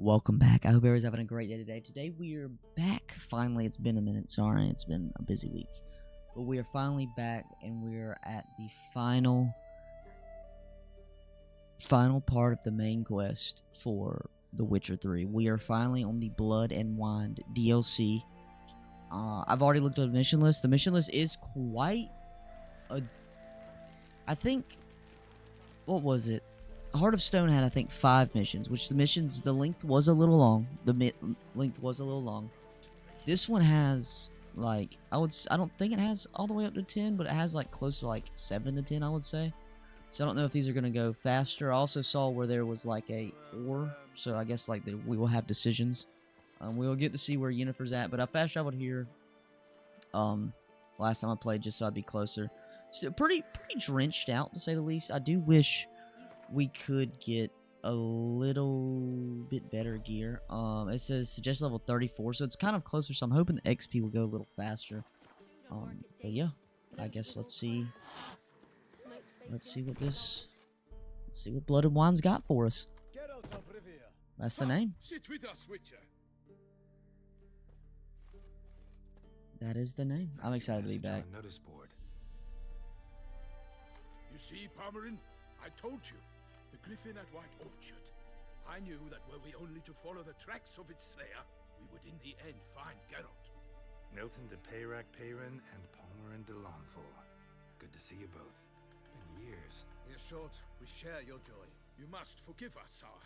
Welcome back. I hope everyone's having a great day today. Today we are back. Finally, it's been a minute. Sorry, it's been a busy week. But we are finally back, and we are at the final part of the main quest for The Witcher 3. We are finally on the Blood and Wine DLC. I've already looked at the mission list. The mission list is quite I think, what was it? Heart of Stone had, I think, 5 missions, which the length was a little long. Length was a little long. This one has, like, I don't think it has all the way up to 10, but it has, like, close to, like, 7 to 10, I would say. So I don't know if these are going to go faster. I also saw where there was, like, a ore, so I guess, like, we will have decisions. We will get to see where Yennefer's at, but I fast traveled here, last time I played, just so I'd be closer. Still pretty drenched out, to say the least. I do wish we could get a little bit better gear. It says suggest level 34, so it's kind of closer, so I'm hoping the XP will go a little faster. But yeah, I guess let's see what Blood and Wine's got for us. That's the name. Sit with us, Witcher. That is the name. I'm excited to be back. Notice board. You see, Palmerin, I told you. The griffin at White Orchard. I knew that were we only to follow the tracks of its slayer, we would in the end find Geralt. Milton de Peyran and Palmerin de Lawnful. Good to see you both. Been years. In short, we share your joy. You must forgive us our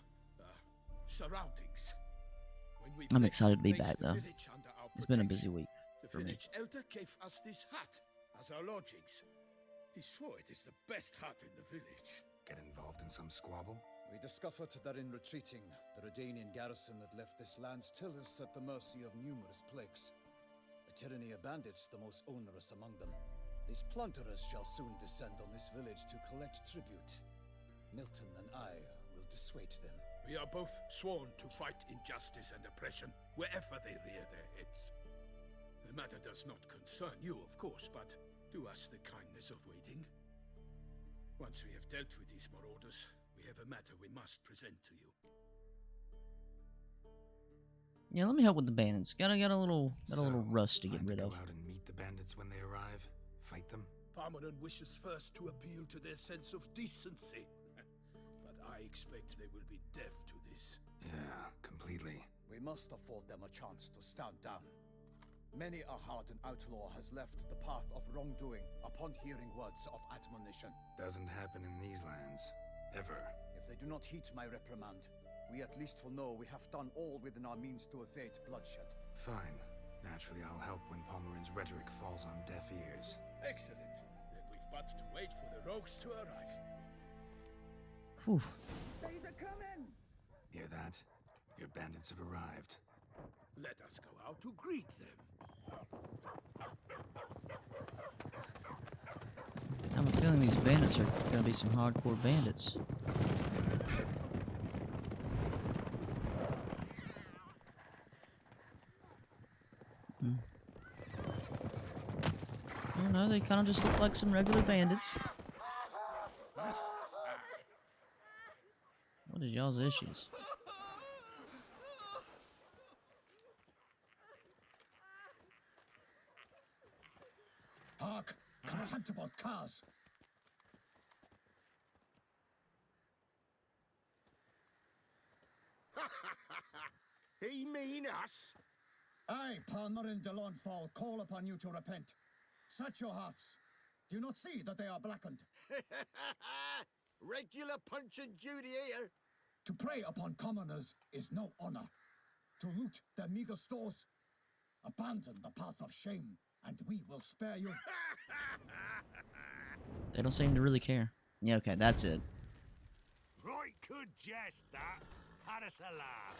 surroundings. When I'm excited to be back, though. It's been a busy week The for me. village elder gave us this hut as our lodgings. He swore it is the best hut in the village. Get involved in some squabble? We discovered that in retreating, the Redanian garrison that left this land still is at the mercy of numerous plagues. A tyranny of bandits, the most onerous among them. These plunderers shall soon descend on this village to collect tribute. Milton and I will dissuade them. We are both sworn to fight injustice and oppression wherever they rear their heads. The matter does not concern you, of course, but do us the kindness of waiting. Once we have dealt with these marauders, we have a matter we must present to you. Yeah, let me help with the bandits. Got a little rust to get Plan rid of. Go out and meet the bandits when they arrive. Fight them. Palmerin wishes first to appeal to their sense of decency. But I expect they will be deaf to this. Yeah, completely. We must afford them a chance to stand down. Many a hardened outlaw has left the path of wrongdoing upon hearing words of admonition. Doesn't happen in these lands. Ever. If they do not heed my reprimand, we at least will know we have done all within our means to evade bloodshed. Fine. Naturally, I'll help when Palmerin's rhetoric falls on deaf ears. Excellent. Then we've but to wait for the rogues to arrive. Whew. Hear that? Your bandits have arrived. Let us go out to greet them. I have a feeling these bandits are going to be some hardcore bandits. I don't know, they kind of just look like some regular bandits. What is y'all's issues? Hark! Contemptible curs! He mean us? I, Palmerin de Lawnfall, call upon you to repent. Set your hearts. Do you not see that they are blackened? Regular punch and duty here. To prey upon commoners is no honor. To loot their meager stores, abandon the path of shame, and we will spare you. They don't seem to really care. Yeah, okay, that's it. Right, good jest that. Had us a laugh.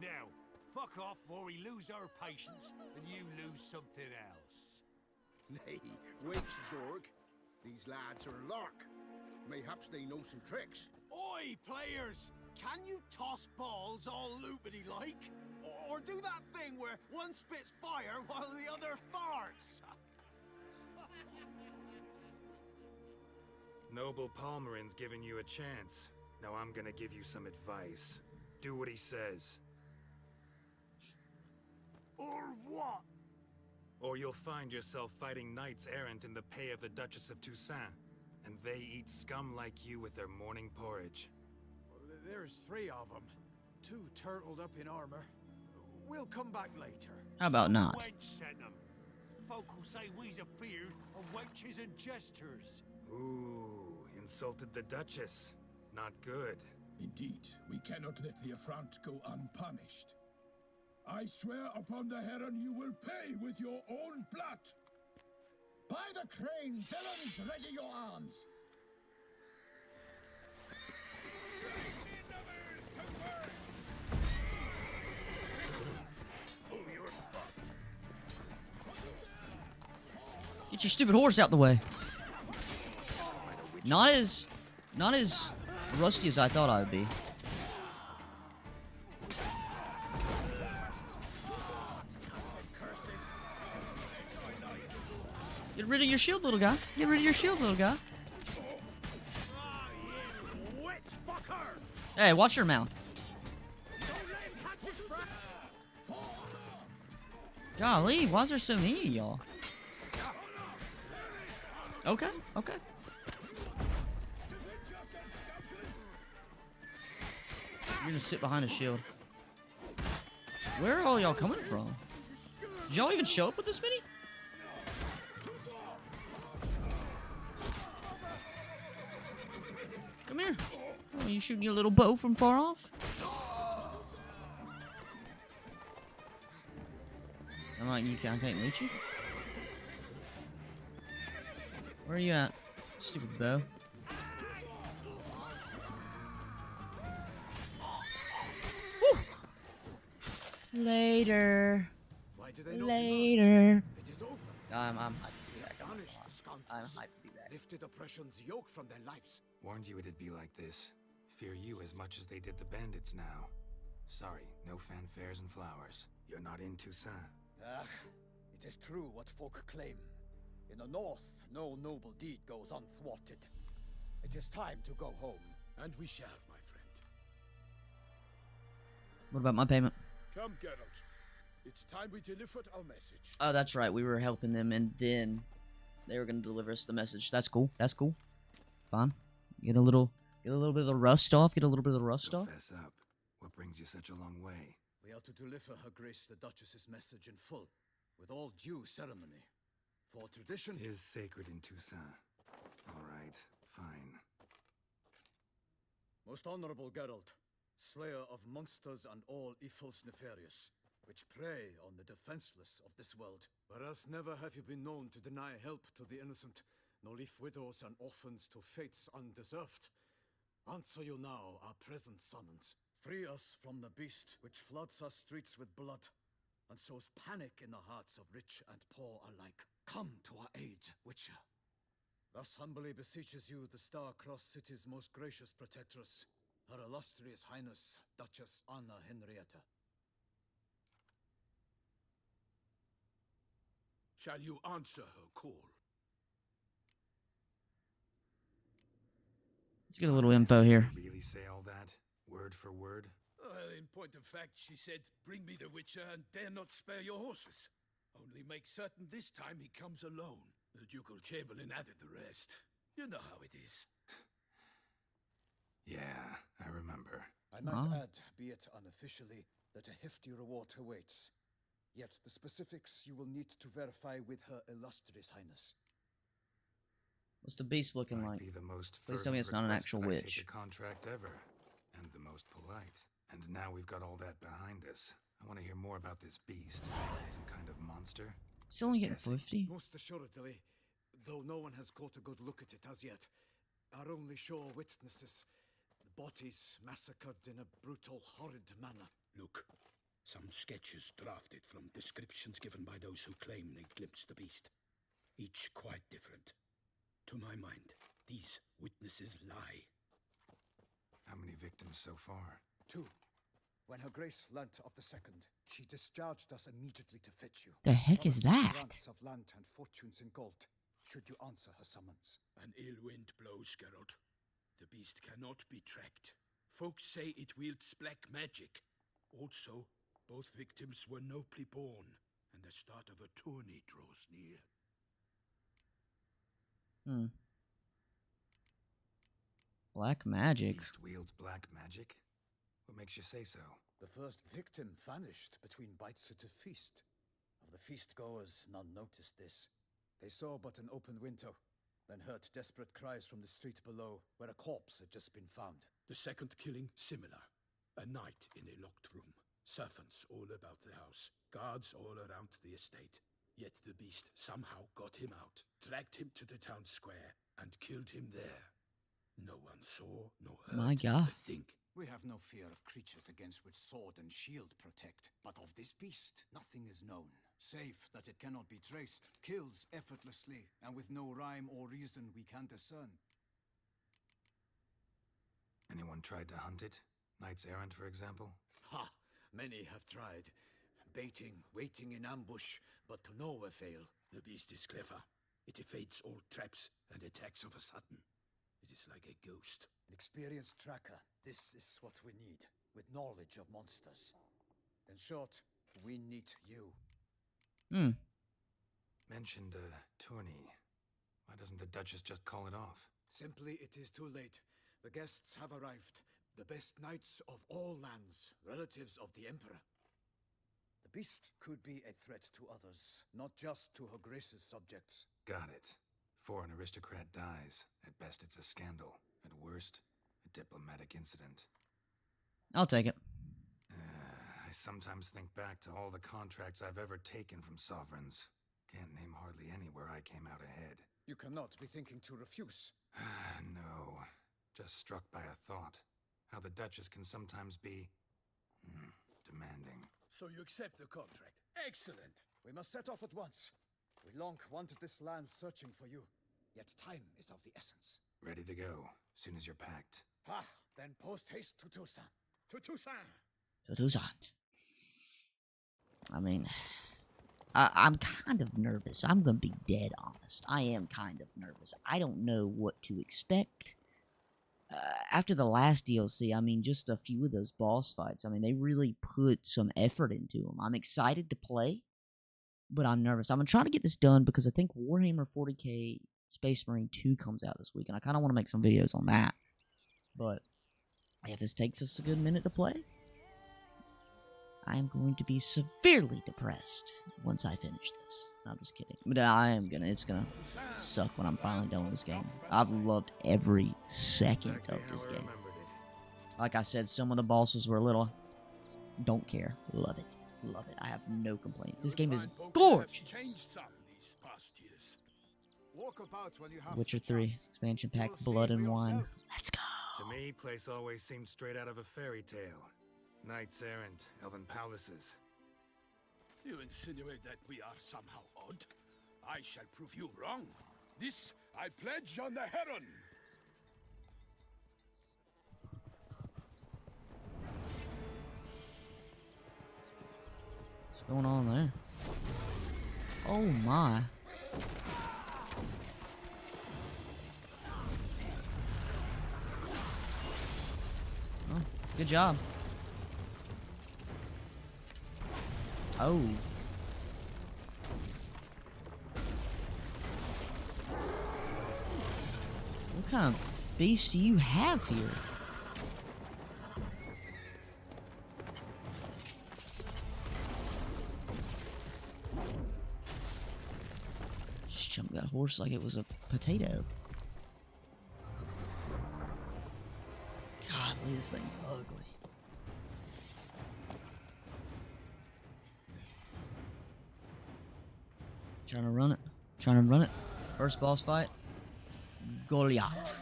Now, fuck off or we lose our patience and you lose something else. Nay, wait, Zorg. These lads are a lark. Mayhaps they know some tricks. Oi, players! Can you toss balls all loopity like? Or do that thing where one spits fire while the other farts? Noble Palmerin's giving you a chance. Now I'm gonna give you some advice. Do what he says. Or what? Or you'll find yourself fighting knights errant in the pay of the Duchess of Toussaint, and they eat scum like you with their morning porridge. There's 3 of them. 2 turtled up in armor. We'll come back later. How about Some not? wench sent 'em. Folk will say we's afeard of wenches and jesters. Ooh, insulted the Duchess. Not good. Indeed, we cannot let the affront go unpunished. I swear upon the heron you will pay with your own blood. By the crane, villains, ready your arms. Get your stupid horse out the way. Not as rusty as I thought I would be. Get rid of your shield, little guy. Get rid of your shield, little guy. Hey, watch your mouth. Golly, why is there so many of y'all? Okay, okay. You're gonna sit behind a shield. Where are all y'all coming from? Did y'all even show up with this many? Come here. Oh, you shooting your little bow from far off? I'm like, I can't reach you. Where are you at? Stupid bow. Woo! Later. Why do they not Later. emerge? It is over. I'm hyped to We be have back. banished the scoundrels. I'm hyped to be back. Lifted oppression's yoke from their lives. Warned you it'd be like this. Fear you as much as they did the bandits now. Sorry, no fanfares and flowers. You're not in Toussaint. Ah, it is true what folk claim. In the north, no noble deed goes unthwarted. It is time to go home. And we shall, my friend. What about my payment? Come, Geralt. It's time we delivered our message. Oh, that's right. We were helping them, and then they were going to deliver us the message. That's cool. That's cool. Fine. Get a little bit of the rust off. Get a little bit of the rust So off. fess up. What brings you such a long way? We are to deliver Her Grace the Duchess's message in full, with all due ceremony. For tradition... Is sacred in Toussaint. All right, fine. Most honorable Geralt, slayer of monsters and all evils nefarious, which prey on the defenseless of this world. Whereas never have you been known to deny help to the innocent, nor leave widows and orphans to fates undeserved. Answer you now our present summons. Free us from the beast which floods our streets with blood, and sows panic in the hearts of rich and poor alike. Come to our aid, Witcher. Thus humbly beseeches you the Star-Crossed City's most gracious protectress, Her Illustrious Highness, Duchess Anna Henrietta. Shall you answer her call? Let's get a little info here. Really say all that? Word for word? Well, in point of fact, she said, bring me the Witcher and dare not spare your horses. Only make certain this time he comes alone. The Ducal Chamberlain added the rest. You know how it is. Yeah, I remember. I might add, be it unofficially, that a hefty reward awaits. Yet the specifics you will need to verify with Her Illustrious Highness. What's the beast looking Might like? be the most Please tell me it's not an fervent actual request that I witch. take a contract ever, and the most polite. And now we've got all that behind us. I want to hear more about this beast. Some kind of monster? Still only getting Guessing. 50? Most assuredly, though no one has caught a good look at it as yet. Our only sure witnesses, the bodies massacred in a brutal, horrid manner. Look, some sketches drafted from descriptions given by those who claim they glimpsed the beast. Each quite different. To my mind, these witnesses lie. How many victims so far? 2. When Her Grace learnt of the second, she discharged us immediately to fetch you. The heck is Promising that? grants of land and fortunes in gold, should you answer her summons. An ill wind blows, Geralt. The beast cannot be tracked. Folks say it wields black magic. Also, Both victims were nobly born, and the start of a tourney draws near. Hmm. Black magic. Beast wields black magic? What makes you say so? The first victim vanished between bites at a feast. Of the feast-goers, none noticed this. They saw but an open window, then heard desperate cries from the street below, where a corpse had just been found. The second killing similar. A night in a locked room. Servants all about the house. Guards all around the estate. Yet the beast somehow got him out, dragged him to the town square, and killed him there. No one saw, nor heard My God. a thing. We have no fear of creatures against which sword and shield protect. But of this beast, nothing is known. Save that it cannot be traced, kills effortlessly, and with no rhyme or reason we can discern. Anyone tried to hunt it? Knights errant, for example? Ha! Many have tried. Baiting, waiting in ambush, but to no avail. The beast is clever. It evades all traps and attacks of a sudden. It is like a ghost. An experienced tracker. This is what we need, with knowledge of monsters. In short, we need you. Hmm. Mentioned a tourney. Why doesn't the Duchess just call it off? Simply, it is too late. The guests have arrived. The best knights of all lands, relatives of the Emperor. The beast could be a threat to others, not just to Her Grace's subjects. Got it. Before an aristocrat dies, at best it's a scandal. At worst, a diplomatic incident. I'll take it. I sometimes think back to all the contracts I've ever taken from sovereigns. Can't name hardly any where I came out ahead. You cannot be thinking to refuse. No. Just struck by a thought. How the Duchess can sometimes be... demanding. So you accept the contract. Excellent. We must set off at once. We long wanted this land searching for you. Yet time is of the essence. Ready to go, soon as you're packed. Ha! Then post haste to Toussaint. To Toussaint. So Toussaint. I mean, I'm kind of nervous. I'm gonna be dead honest. I am kind of nervous. I don't know what to expect. After the last DLC, I mean, just a few of those boss fights, I mean, they really put some effort into them. I'm excited to play, but I'm nervous. I'm trying to get this done because I think Warhammer 40k Space Marine 2 comes out this week, and I kind of want to make some videos on that. But if this takes us a good minute to play, I am going to be severely depressed once I finish this. No, I'm just kidding. But it's gonna suck when I'm finally done with this game. I've loved every second Exactly of this how I game. remembered it. Like I said, some of the bosses were a little... Don't care. Love it. Love it. I have no complaints. This game is gorgeous. Changed some these past years. Walk about when you have Witcher the 3 chance. expansion You pack, will see Blood for and Wine. yourself. Let's go. To me, place always seemed straight out of a fairy tale. Knights errant, elven palaces. You insinuate that we are somehow odd? I shall prove you wrong. This I pledge on the Heron. What's going on there? Oh my. Oh, good job. Oh. What kind of beast do you have here? Just jumped that horse like it was a potato. God, this thing's ugly. Trying to run it. Trying to run it. First boss fight. Goliath.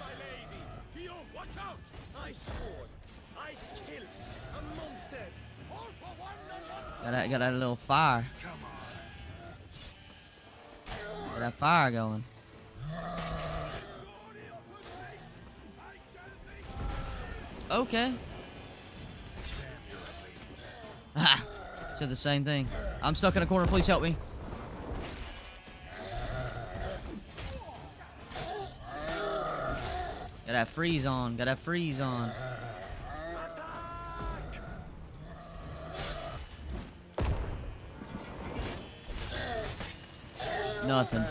Hio, watch out! I sword. I kill a monster. All for one and one. Got that little fire. Got that fire going. Okay. Ah, said the same thing. I'm stuck in a corner. Please help me. Got that freeze on. Got that freeze on. Nothing.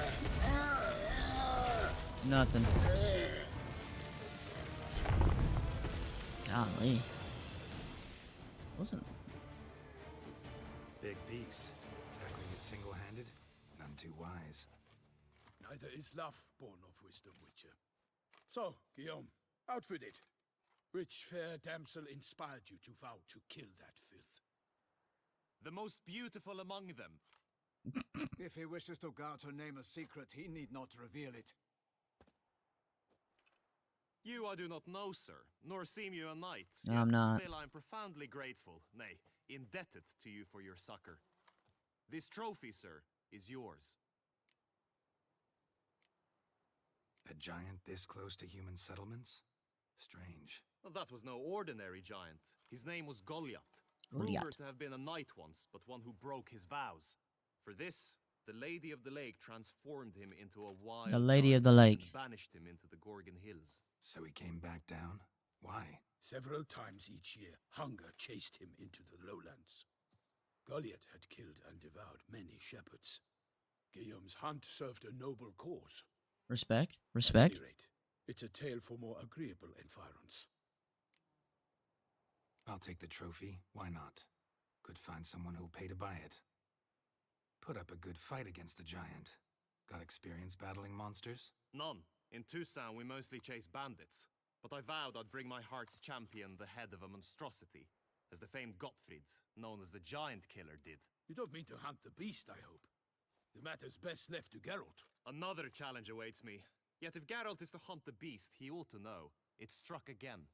Nothing. Golly. Wasn't. Big beast. Tackling it single-handed? None too wise. Neither is love born of wisdom, Witcher. So, Guillaume, out with it. Which fair damsel inspired you to vow to kill that filth? The most beautiful among them. If he wishes to guard her name a secret, he need not reveal it. You I do not know, sir, nor seem you a knight. No, I'm Yet not. Still I am profoundly grateful, nay, indebted to you for your succor. This trophy, sir, is yours. A giant this close to human settlements? Strange. Well, that was no ordinary giant. His name was Goliath. Goliath. Rumored to have been a knight once, but one who broke his vows. For this, the Lady of the Lake transformed him into a wild The Lady of giant the Lake. and banished him into the Gorgon Hills. So he came back down? Why? Several times each year, hunger chased him into the lowlands. Goliath had killed and devoured many shepherds. Guillaume's hunt served a noble cause. Respect. At Respect. any rate, it's a tale for more agreeable environs. I'll take the trophy. Why not? Could find someone who'll pay to buy it. Put up a good fight against the giant. Got experience battling monsters? None. In Toussaint, we mostly chase bandits. But I vowed I'd bring my heart's champion the head of a monstrosity, as the famed Gottfried, known as the Giant Killer, did. You don't mean to hunt the beast, I hope. The matter's best left to Geralt. Another challenge awaits me. Yet if Geralt is to hunt the beast, he ought to know. It struck again.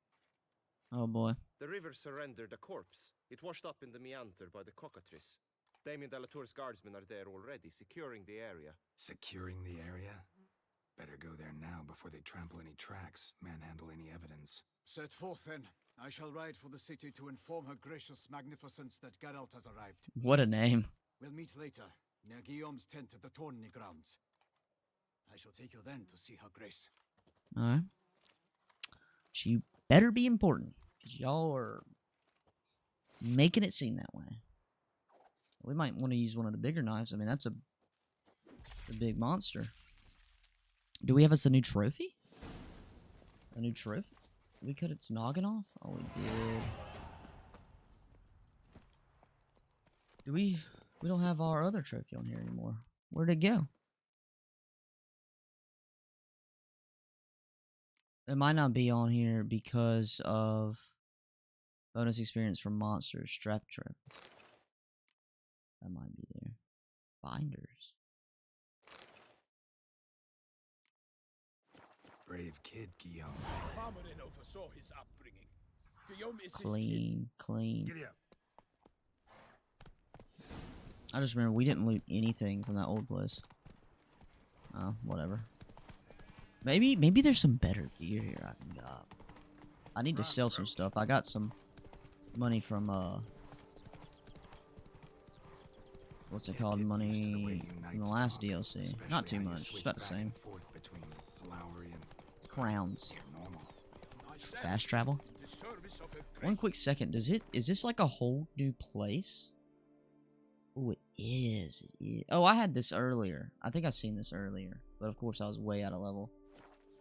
Oh boy. The river surrendered a corpse. It washed up in the meander by the cockatrice. Damien de la Tour's guardsmen are there already, securing the area. Securing the area? Better go there now before they trample any tracks, manhandle any evidence. Set forth then. I shall ride for the city to inform her gracious magnificence that Geralt has arrived. What a name. We'll meet later, near Guillaume's tent at the tourney grounds. I shall take you then to see her grace. Alright. She better be important, because y'all are making it seem that way. We might want to use one of the bigger knives. I mean, that's a big monster. Do we have us a new trophy? A new trophy? Did we cut its noggin off? Oh, we did. Do we... We don't have our other trophy on here anymore. Where'd it go? It might not be on here because of bonus experience from monsters. Strap trip. That might be there. Binders. Brave kid, Guillaume. Marmorin oversaw his upbringing. Guillaume is his kid. Clean, clean. Giddy up. I just remember we didn't loot anything from that old place. Oh, whatever. Maybe there's some better gear here I can get. I need to sell some stuff. I got some money from what's it called? Money from the last DLC. Not too much, just about the same. Crowns. Fast travel. One quick second. Is this like a whole new place? Oh, it is. Oh, I had this earlier. I think I seen this earlier, but of course I was way out of level.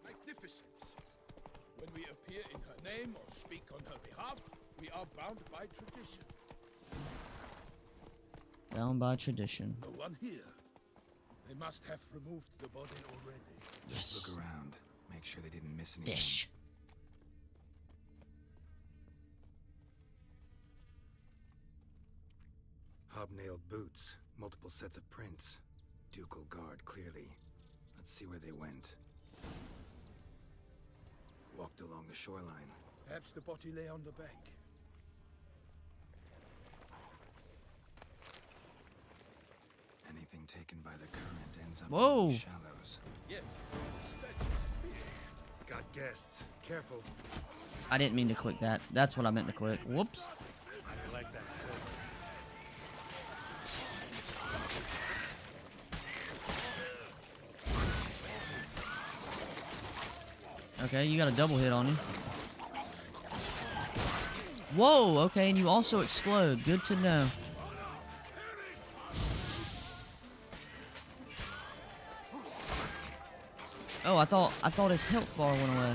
Magnificence. When we appear in her name or speak on her behalf, we are bound by tradition. Bound by tradition. No one here. They must have removed the body already. Yes. Look around. Make sure they didn't miss anything. Fish. Hobnailed boots. Multiple sets of prints. Ducal guard, clearly. Let's see where they went. Walked along the shoreline. Perhaps the body lay on the bank. Anything taken by the current ends up Whoa. in the shallows. Yes, statues fish. Got guests. Careful. I didn't mean to click that. That's what I meant to click. Whoops. I like that silver. Okay, you got a double hit on you. Whoa, okay, and you also explode. Good to know. Oh, I thought his health bar went away.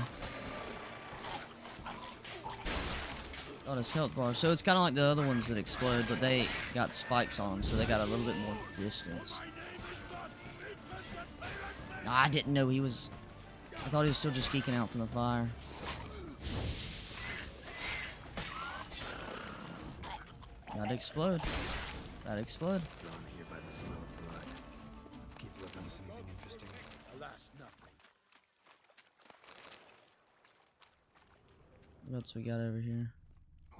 Thought his health bar. So it's kind of like the other ones that explode, but they got spikes on them, so they got a little bit more distance. I didn't know he was. I thought he was still just geeking out from the fire. Gotta explode. Gotta explode. Drawn here by the smell of blood. Let's keep looking. See anything interesting? Alas, nothing. What else we got over here?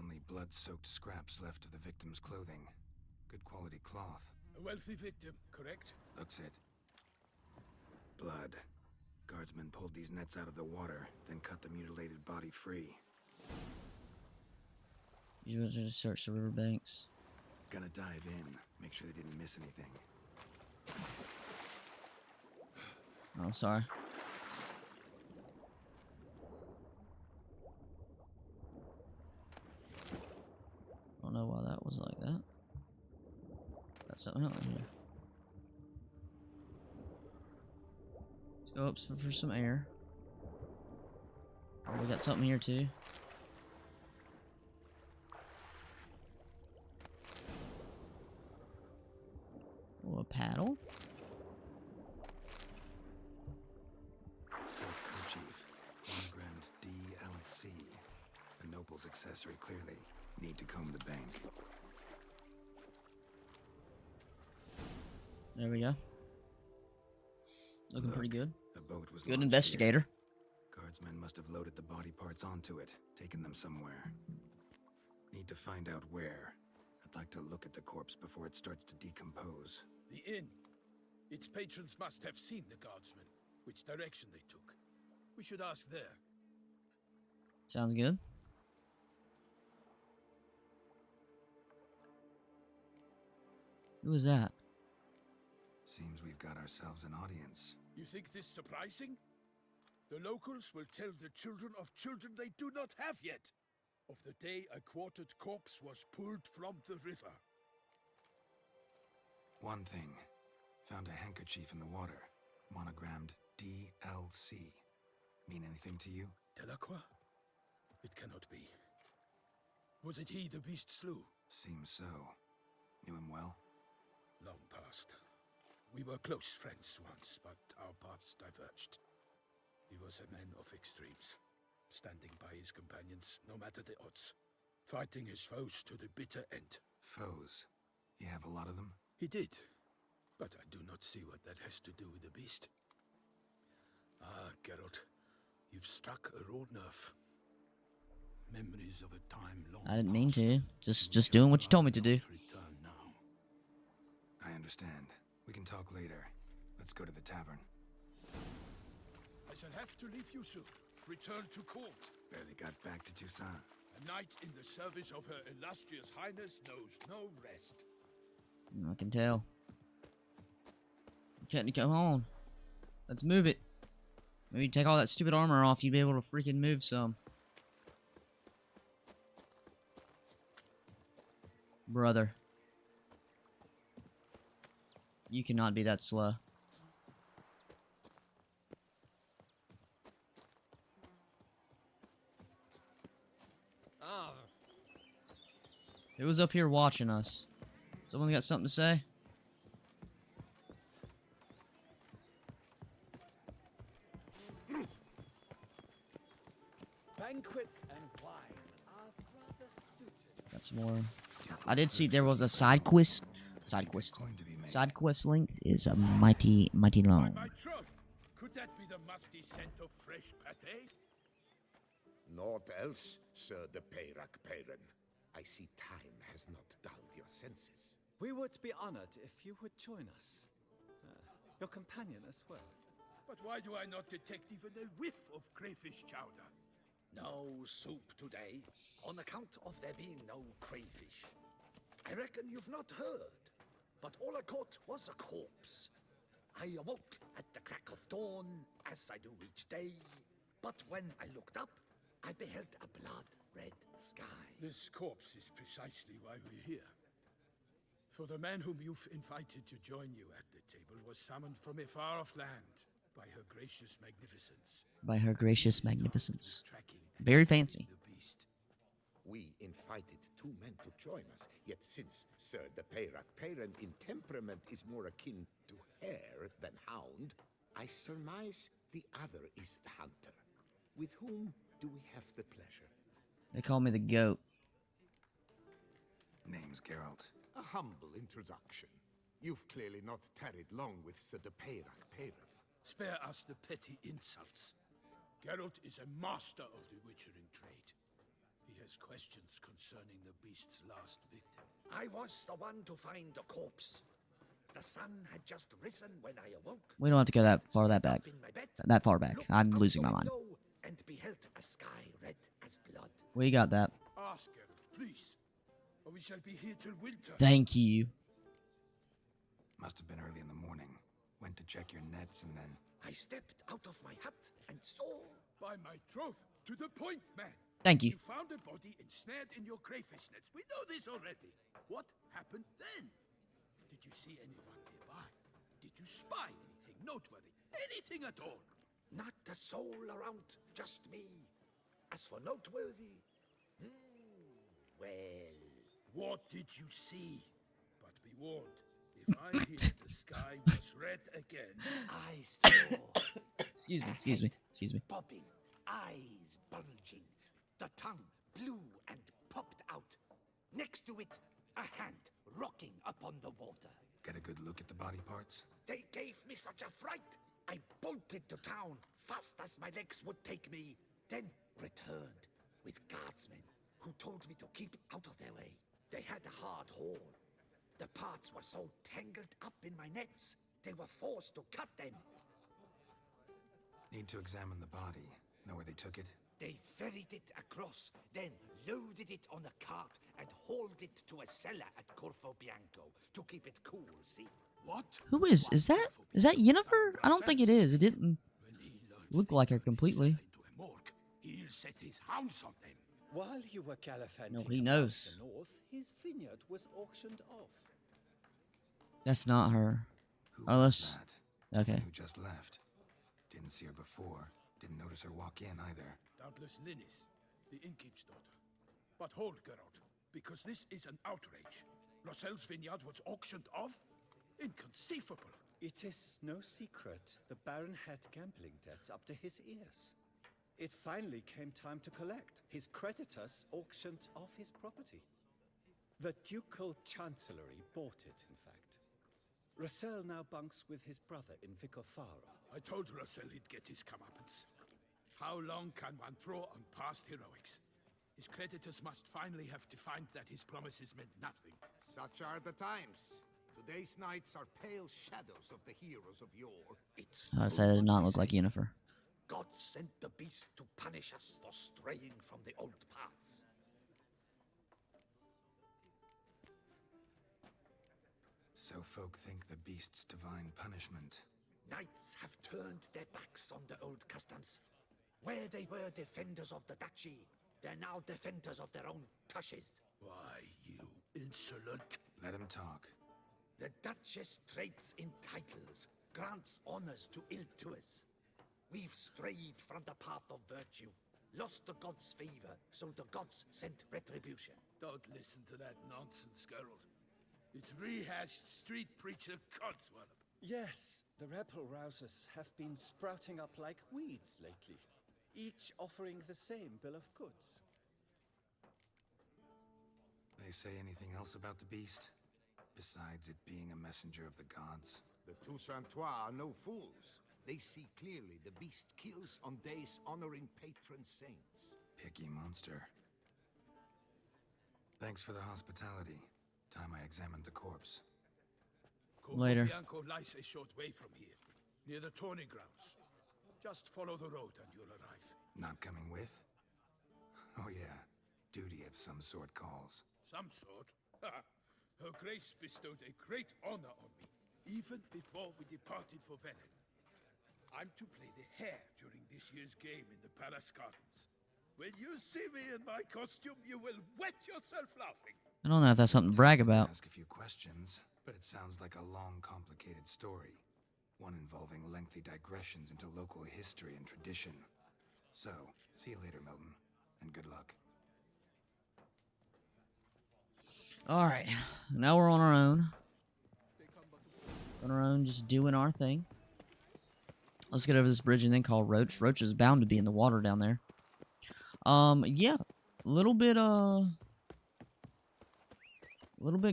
Only blood-soaked scraps left of the victim's clothing. Good quality cloth. A wealthy victim, correct? Looks it. Blood. Guardsmen pulled these nets out of the water, then cut the mutilated body free. You want to just search the riverbanks. Gonna dive in, make sure they didn't miss anything. Oh, sorry. I don't know why that was like that. Got something else in here. Let's go up for some air. Oh, we got something here too. Oh, a paddle? Silk kerchief. Monogrammed DLC. A noble's accessory, clearly. Need to comb the bank. There we go. Looking Look, pretty good. a boat was Good launched investigator. here. Guardsmen must have loaded the body parts onto it, taken them somewhere. Need to find out where. I'd like to look at the corpse before it starts to decompose. The inn. Its patrons must have seen the guardsmen, which direction they took. We should ask there. Sounds good. Who is that? Seems we've got ourselves an audience. You think this surprising? The locals will tell the children of children they do not have yet, of the day a quartered corpse was pulled from the river. One thing. Found a handkerchief in the water. Monogrammed DLC. Mean anything to you? Delacroix? It cannot be. Was it he the beast slew? Seems so. Knew him well? Long past. We were close friends once, but our paths diverged. He was a man of extremes, standing by his companions, no matter the odds, fighting his foes to the bitter end. Foes? You have a lot of them? He did, but I do not see what that has to do with the beast. Ah, Geralt, you've struck a raw nerve. Memories of a time long I didn't mean past, to. which Just doing what you told me to cannot do. return now. I understand. We can talk later. Let's go to the tavern. I shall have to leave you soon. Return to court. Barely got back to Toussaint. A knight in the service of Her Illustrious Highness knows no rest. I can tell. Can't come on. Let's move it. Maybe take all that stupid armor off. You'd be able to freaking move some. Brother. You cannot be that slow. Who was up here watching us? Someone got something to say? Banquets and wine are rather suited. Got some more. I did see there was a side quest. Side quest. Going to be made. Side quest length is a mighty long. My troth, could that be the musty scent of fresh pate? Naught else, Sir de Peyrac Peyren. I see time has not dulled your senses. We would be honored if you would join us. Your companion as well. But why do I not detect even a whiff of crayfish chowder? No soup today, on account of there being no crayfish. I reckon you've not heard, but all I caught was a corpse. I awoke at the crack of dawn, as I do each day, but when I looked up, I beheld a blood-red sky. This corpse is precisely why we're here. For the man whom you've invited to join you at the table was summoned from a far-off land By her gracious magnificence. By her gracious magnificence. Tracking and Very taming fancy. the beast. We invited 2 men to join us, yet since Sir the Peyrac-Peyran in temperament is more akin to hare than hound, I surmise the other is the hunter. With whom do we have the pleasure? They call me the goat. Name's Geralt. A humble introduction. You've clearly not tarried long with Sir the Peyrac-Peyran. Spare us the petty insults. Geralt is a master of the witchering trade. He has questions concerning the beast's last victim. I was the one to find the corpse. The sun had just risen when I awoke. We don't have to go that far Stood back. up in my bed, That far back. looked I'm out losing the my mind. window, and beheld a sky red as blood. We got that. Ask Geralt, please, or we shall be here till winter. Thank you. Must have been early in the morning. Went to check your nets and then... I stepped out of my hut and saw. By my troth, to the point, man. Thank you. You found a body ensnared in your crayfish nets. We know this already. What happened then? Did you see anyone nearby? Did you spy anything noteworthy? Anything at all? Not a soul around, just me. As for noteworthy, well, What did you see? But be warned, if I hear the sky was red again, I saw Excuse me. bobbing, eyes bulging, the tongue blue and popped out. Next to it, a hand rocking upon the water. Get a good look at the body parts? They gave me such a fright. I bolted to town fast as my legs would take me, then returned with guardsmen who told me to keep out of their way. They had a hard haul. The parts were so tangled up in my nets, they were forced to cut them. Need to examine the body. Know where they took it? They ferried it across, then loaded it on a cart and hauled it to a cellar at Corfo Bianco to keep it cool, see? what? Who is that? Is that Yennefer? I don't think it is. It didn't When he learns look they like her turned this completely. cellar into a morgue, he'll set his hounds on them. While you were gallivanting No, he across knows. the north, his vineyard was auctioned off. That's not her. Who Unless- was that? Okay. Who just left? Didn't see her before. Didn't notice her walk in either. Doubtless Linnis, the innkeep's daughter. But hold, Geralt, because this is an outrage. Roselle's vineyard was auctioned off? Inconceivable. It is no secret the Baron had gambling debts up to his ears. It finally came time to collect. His creditors auctioned off his property. The Ducal Chancellery bought it, in fact. Roselle now bunks with his brother in Vicofara. I told Roselle he'd get his comeuppance. How long can one throw on past heroics? His creditors must finally have defined that his promises meant nothing. Such are the times. Today's knights are pale shadows of the heroes of yore. It's I true say that did what not they look like say. Yennefer. God sent the beast to punish us for straying from the old paths. So folk think the beast's divine punishment. Knights have turned their backs on the old customs. Where they were defenders of the duchy, they're now defenders of their own tushes. Why, you insolent... Let him talk. The Duchess trades in titles, grants honors to ill-doers. We've strayed from the path of virtue, lost the gods' favor, so the gods sent retribution. Don't listen to that nonsense, Geralt. It's rehashed street preacher codswallop. Yes, the rebel rousers have been sprouting up like weeds lately, each offering the same bill of goods. They say anything else about the beast? Besides it being a messenger of the gods? The Toussaintois are no fools. They see clearly the beast kills on days honoring patron saints. Picky monster. Thanks for the hospitality. Time I examined the corpse. Corvo Later. Bianco lies a short way from here, near the tourney grounds. Just follow the road and you'll arrive. Not coming with? Oh yeah, duty of some sort calls. Some sort. Her Grace bestowed a great honor on me, even before we departed for Velen. I'm to play the hare during this year's game in the palace gardens. When you see me in my costume, you will wet yourself laughing. I don't know if that's something to brag about. Ask a few questions, but it sounds like a long, complicated story. one involving lengthy digressions into local history and tradition. So, see you later, Milton, and good luck. Alright, now we're on our own. On our own, just doing our thing. Let's get over this bridge and then call Roach. Roach is bound to be in the water down there. Yeah. A little bit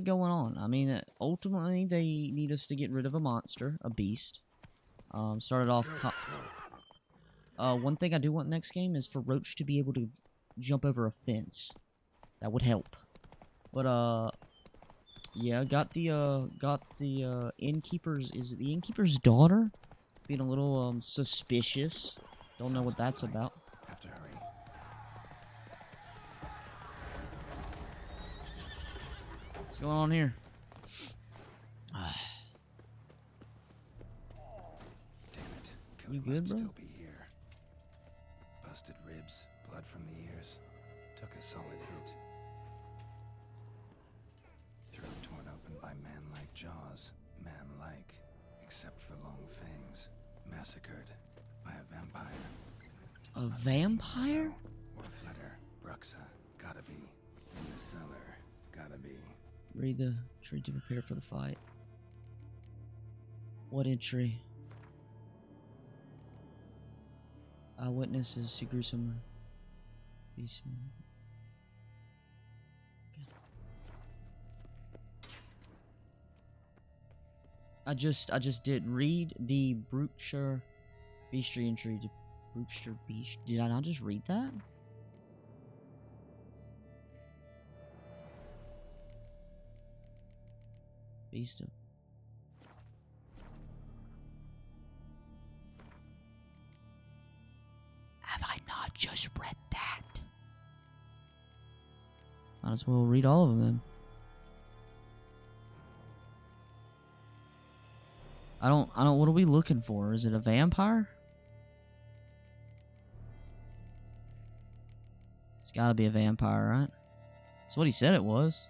going on. I mean, ultimately, they need us to get rid of a monster, a beast. Started off... one thing I do want next game is for Roach to be able to jump over a fence. That would help. But, yeah, got the innkeeper's... Is it the innkeeper's daughter? Being a little, suspicious. Don't know what that's about. Have to hurry. What's going on here? Damn it. You Killer good, must bro? still be here. Busted ribs, blood from the ears. Took a solid hit. Throat torn open by man-like jaws. Man-like, except for long fangs. Massacred by a vampire. A vampire? Or flitter. Bruxa. Gotta be. In the cellar. Gotta be. Read the tree to prepare for the fight. What entry? Eyewitnesses see gruesome beast. I just did read the Brookshire Beastry entry to Brookshire Beast. Did I not just read that? Beast of... Have I not just read that? Might as well read all of them then. I don't, what are we looking for? Is it a vampire? It's gotta be a vampire, right? That's what he said it was.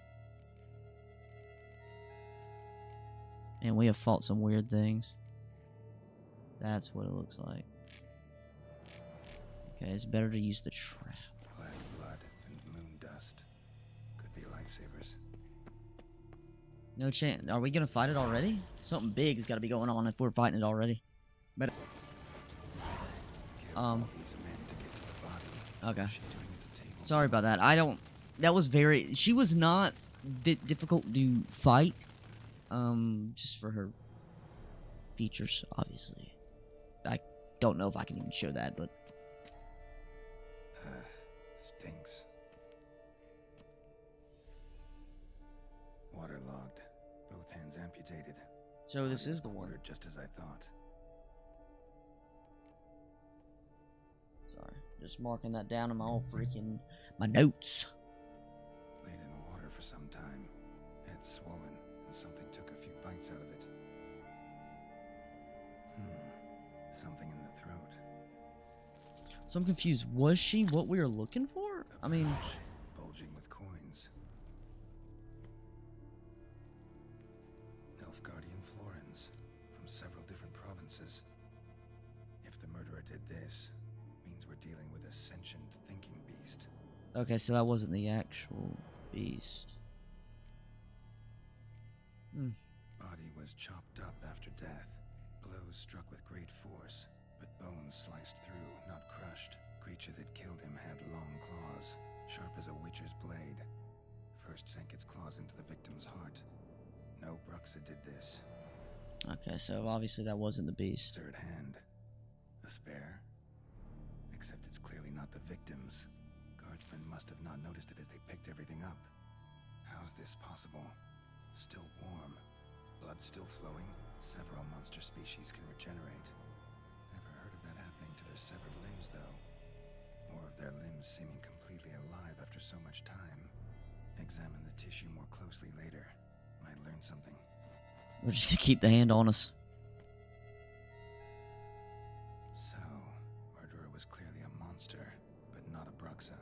And we have fought some weird things. That's what it looks like. Okay, it's better to use the trap. Black blood and moon dust. Could be lifesavers. No chance. Are we gonna fight it already? Something big's gotta be going on if we're fighting it already. But These men to get to the body. okay. What's she doing at the table? Sorry about that. I don't... That was very... She was not difficult to fight. Just for her features, obviously. I don't know if I can even show that, but... Stinks. Waterlogged. Both hands amputated. So this Body is the one. ordered just as I thought. Sorry. Just marking that down in my old freaking... My notes. Laid in water for some time. Head swollen, and something took a few bites out of it. Something in the throat. So I'm confused. Was she what we were looking for? I mean... Bulging with coins. Nilfgaardian florins from several different provinces. If the murderer did this, means we're dealing with a sentient thinking beast. Okay, so that wasn't the actual beast. Body was chopped up after death. Blows struck with great force, but bones sliced through, not crushed. Creature that killed him had long claws, sharp as a witcher's blade. First sank its claws into the victim's heart. No Bruxa did this. Okay, so obviously that wasn't the beast. Third hand. A spare? Except it's clearly not the victim's. Guardsmen must have not noticed it as they picked everything up. How's this possible? Still warm. Blood still flowing. Several monster species can regenerate. Never heard of that happening to their severed limbs, though. Or of their limbs seeming completely alive after so much time. Examine the tissue more closely later. Might learn something. We're just gonna keep the hand on us. So, murderer was clearly a monster, but not a Bruxa.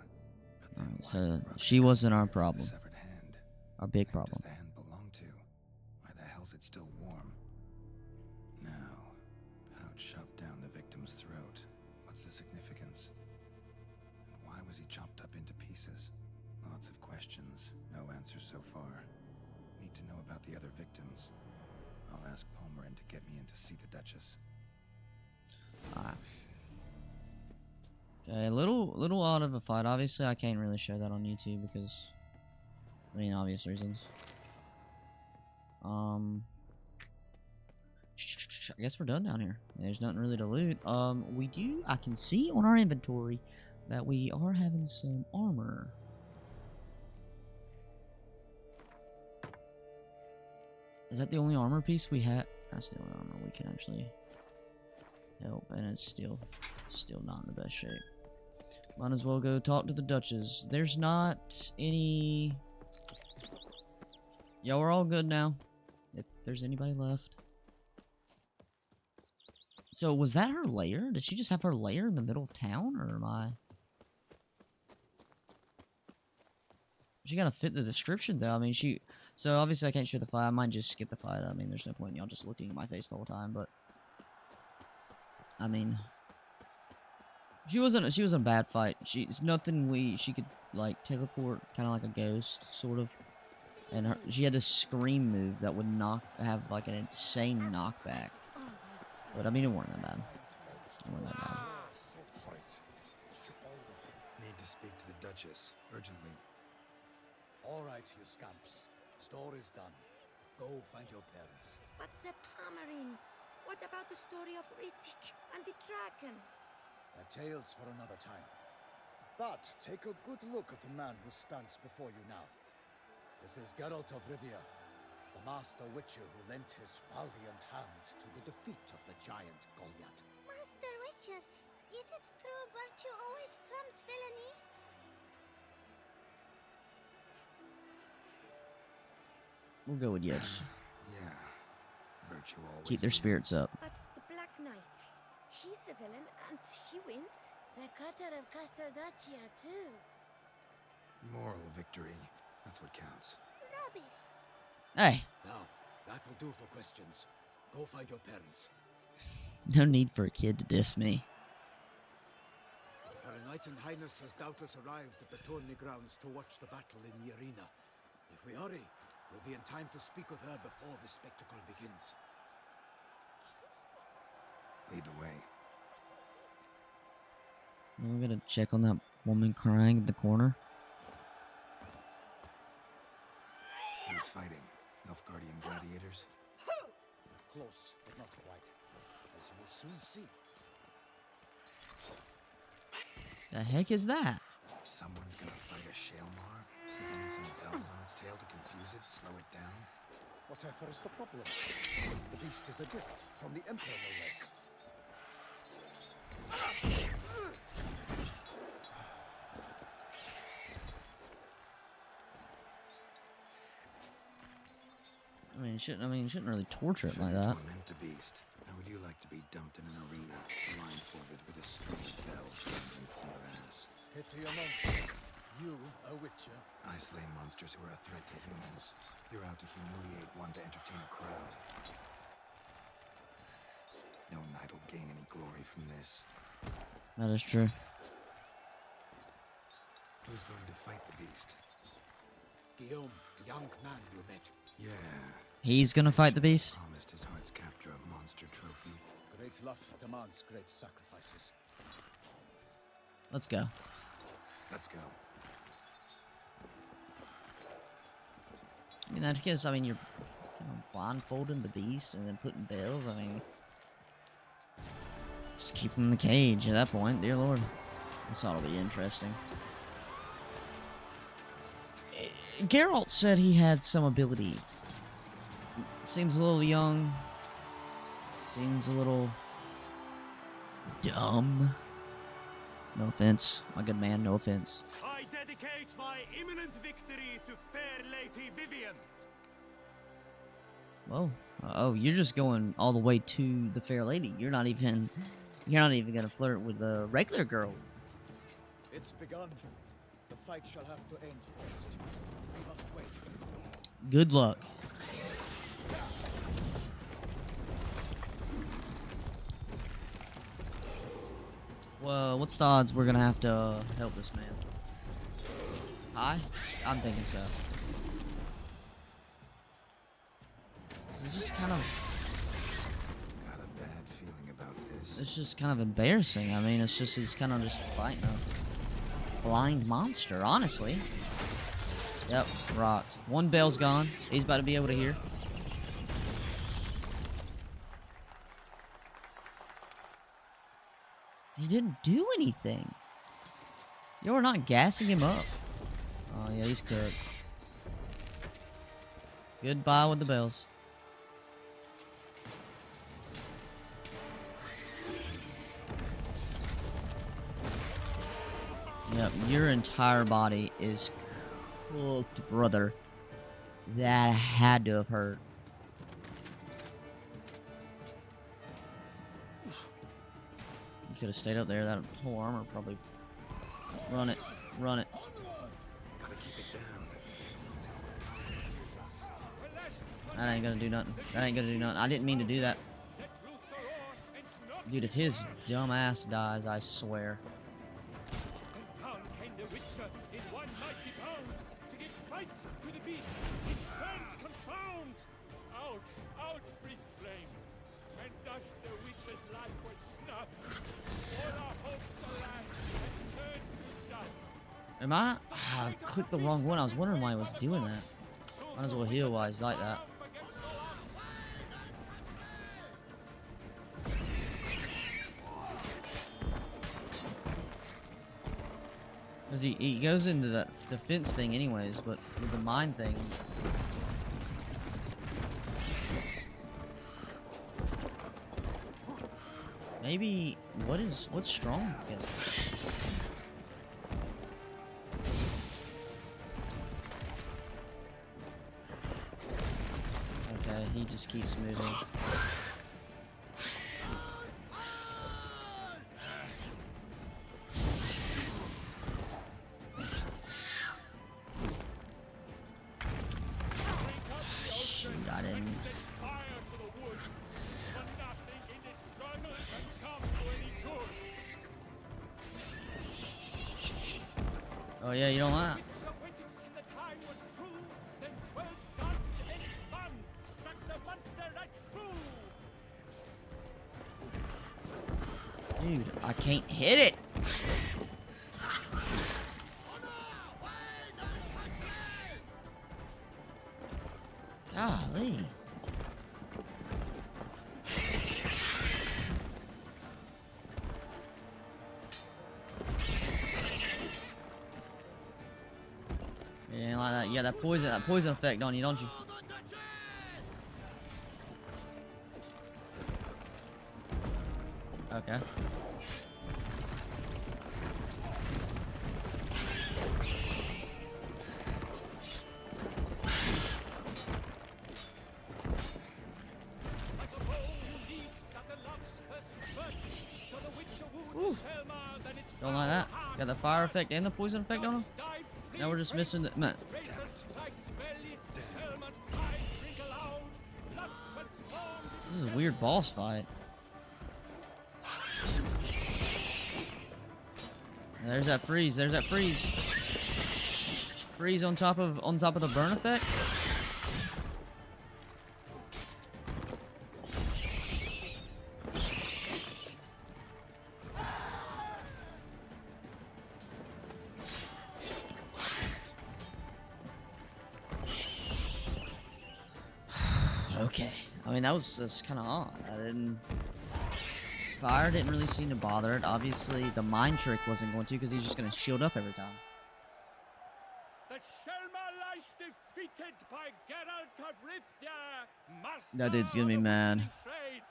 But then why So did Bruxa she wasn't our come here with the problem. severed hand? Our big Who problem. does the hand belong to? Why the hell's it still warm? Now, pieces. Lots of questions, no answers so far. Need to know about the other victims. I'll ask Palmerin to get me in to see the Duchess. Alright. Okay, a little odd of a fight. Obviously, I can't really show that on YouTube because, I mean, obvious reasons. I guess we're done down here. There's nothing really to loot. I can see on our inventory that we are having some armor. Is that the only armor piece we have? That's the only armor we can actually help, and it's still not in the best shape. Might as well go talk to the Duchess. There's not any... Yeah, we're all good now. If there's anybody left. So, was that her lair? Did she just have her lair in the middle of town, or am I... She gotta fit the description, though. I mean, she... So, obviously, I can't show the fight. I might just skip the fight. I mean, there's no point in y'all just looking at my face the whole time, but... I mean... She wasn't a bad fight. She's nothing she could, like, teleport, kind of like a ghost, sort of. And she had this scream move that would have, like, an insane knockback. But, I mean, it wasn't that bad. It wasn't that bad. So hot. Need to speak to the Duchess, urgently. All right, you scamps. Story's done. Go find your parents. But the Palmerin, what about the story of Rittik and the dragon? They're tales for another time. But take a good look at the man who stands before you now. This is Geralt of Rivia, the master witcher who lent his valiant hand to the defeat of the giant Goliath. Master Witcher, is it true virtue always trumps villainy? We'll go with yes. Yeah. Virtue always Keep their spirits up. But the Black Knight, he's a villain and he wins. The cutter of Casteldaccia too. Moral victory. That's what counts. Rubbish. Hey, Now, that will do for questions. Go find your parents. no need for a kid to diss me. Her Enlightened Highness has doubtless arrived at the tourney grounds to watch the battle in the arena. If we hurry, we'll be in time to speak with her before the spectacle begins. Lead the way. We're gonna check on that woman crying in the corner. Who's fighting? Nilfgaardian gladiators? Close, but not quite. As you will soon see. The heck is that? Someone's gonna fight a Shaelmar? With some bells on its tail to confuse it, slow it down? Whatever is the problem? The beast is a gift from the Emperor, no less. I mean, shouldn't really torture it like that. Torment the beast. How would you like to be dumped in an arena, blindfolded with a string of bells dangling from your ass? Pity your monster. You, a witcher. I slay monsters who are a threat to humans. You're out to humiliate one to entertain a crowd. No knight will gain any glory from this. That is true. Who's going to fight the beast? Guillaume, the young man you met. Yeah. He's gonna fight the beast? Promised his heart's capture a monster trophy. Great love demands great sacrifices. Let's go. Let's go. I mean, I guess, you're kind of blindfolding the beast and then putting bells. I mean, just keep him in the cage at that point. Dear Lord. This ought to be interesting. Geralt said he had some ability. Seems a little young. Seems a little dumb. No offense, my good man, no offense. I dedicate my imminent victory to fair Lady Vivian. Whoa. Oh, you're just going all the way to the fair lady. You're not even gonna flirt with the regular girl. It's begun. The fight shall have to end first. We must wait. Good luck. Well, what's the odds we're gonna have to help this man? I'm thinking so. This is just kind of... Got a bad feeling about this. It's just kind of embarrassing. I mean, it's just, he's kind of just fighting a blind monster, honestly. Yep, rocked. One bell's gone. He's about to be able to hear. He didn't do anything. You're not gassing him up. Oh, yeah, he's cooked. Goodbye with the bells. Yep, your entire body is cooked, brother. That had to have hurt. You could have stayed up there. That whole armor probably... Run it. Run it. Gotta keep it down. That ain't gonna do nothing. That ain't gonna do nothing. I didn't mean to do that. Dude, if his dumb ass dies, I swear. Down came the Witcher in one mighty bound to give fight to the beast. His plans confound. Out, out, breathed flame. And thus the Witcher's life was snuffed. All our hopes, alas, had turned to dust. Am I? I clicked the wrong one. I was wondering why I was doing that. Might as well heal while he's like that. Because he goes into the fence thing anyways, but with the mine thing... Maybe... What's strong against it? Okay, he just keeps moving. Shoot, I didn't... Oh yeah, you don't want that. Dude, I can't hit it. Golly. It ain't like that. You got that poison effect on you, don't you? Okay. Ooh. Don't like that. Got the fire effect and the poison effect on him. Now we're just missing the... Man. This is a weird boss fight. There's that freeze. There's that freeze. Freeze on top of the burn effect. Okay. I mean, that's kind of odd. Fire didn't really seem to bother it. Obviously, the mind trick wasn't going to because he's just going to shield up every time. The Selma lies defeated by Geralt of Rithia, master That dude's gonna be of the mad. wizarding trade.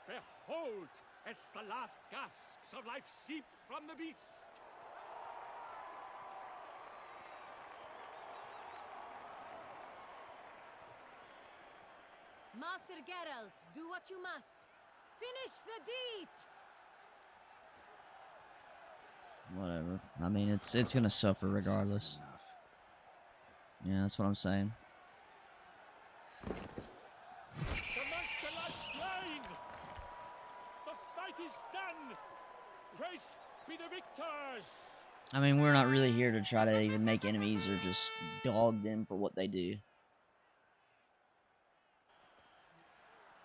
Behold, as the last gasps of life seep from the beast. Master Geralt, do what you must. Finish the deed! Whatever. I mean, it's gonna suffer regardless. Yeah, that's what I'm saying. The monster lies slain! The fight is done! Praised be the victors! I mean, we're not really here to try to even make enemies or just dog them for what they do.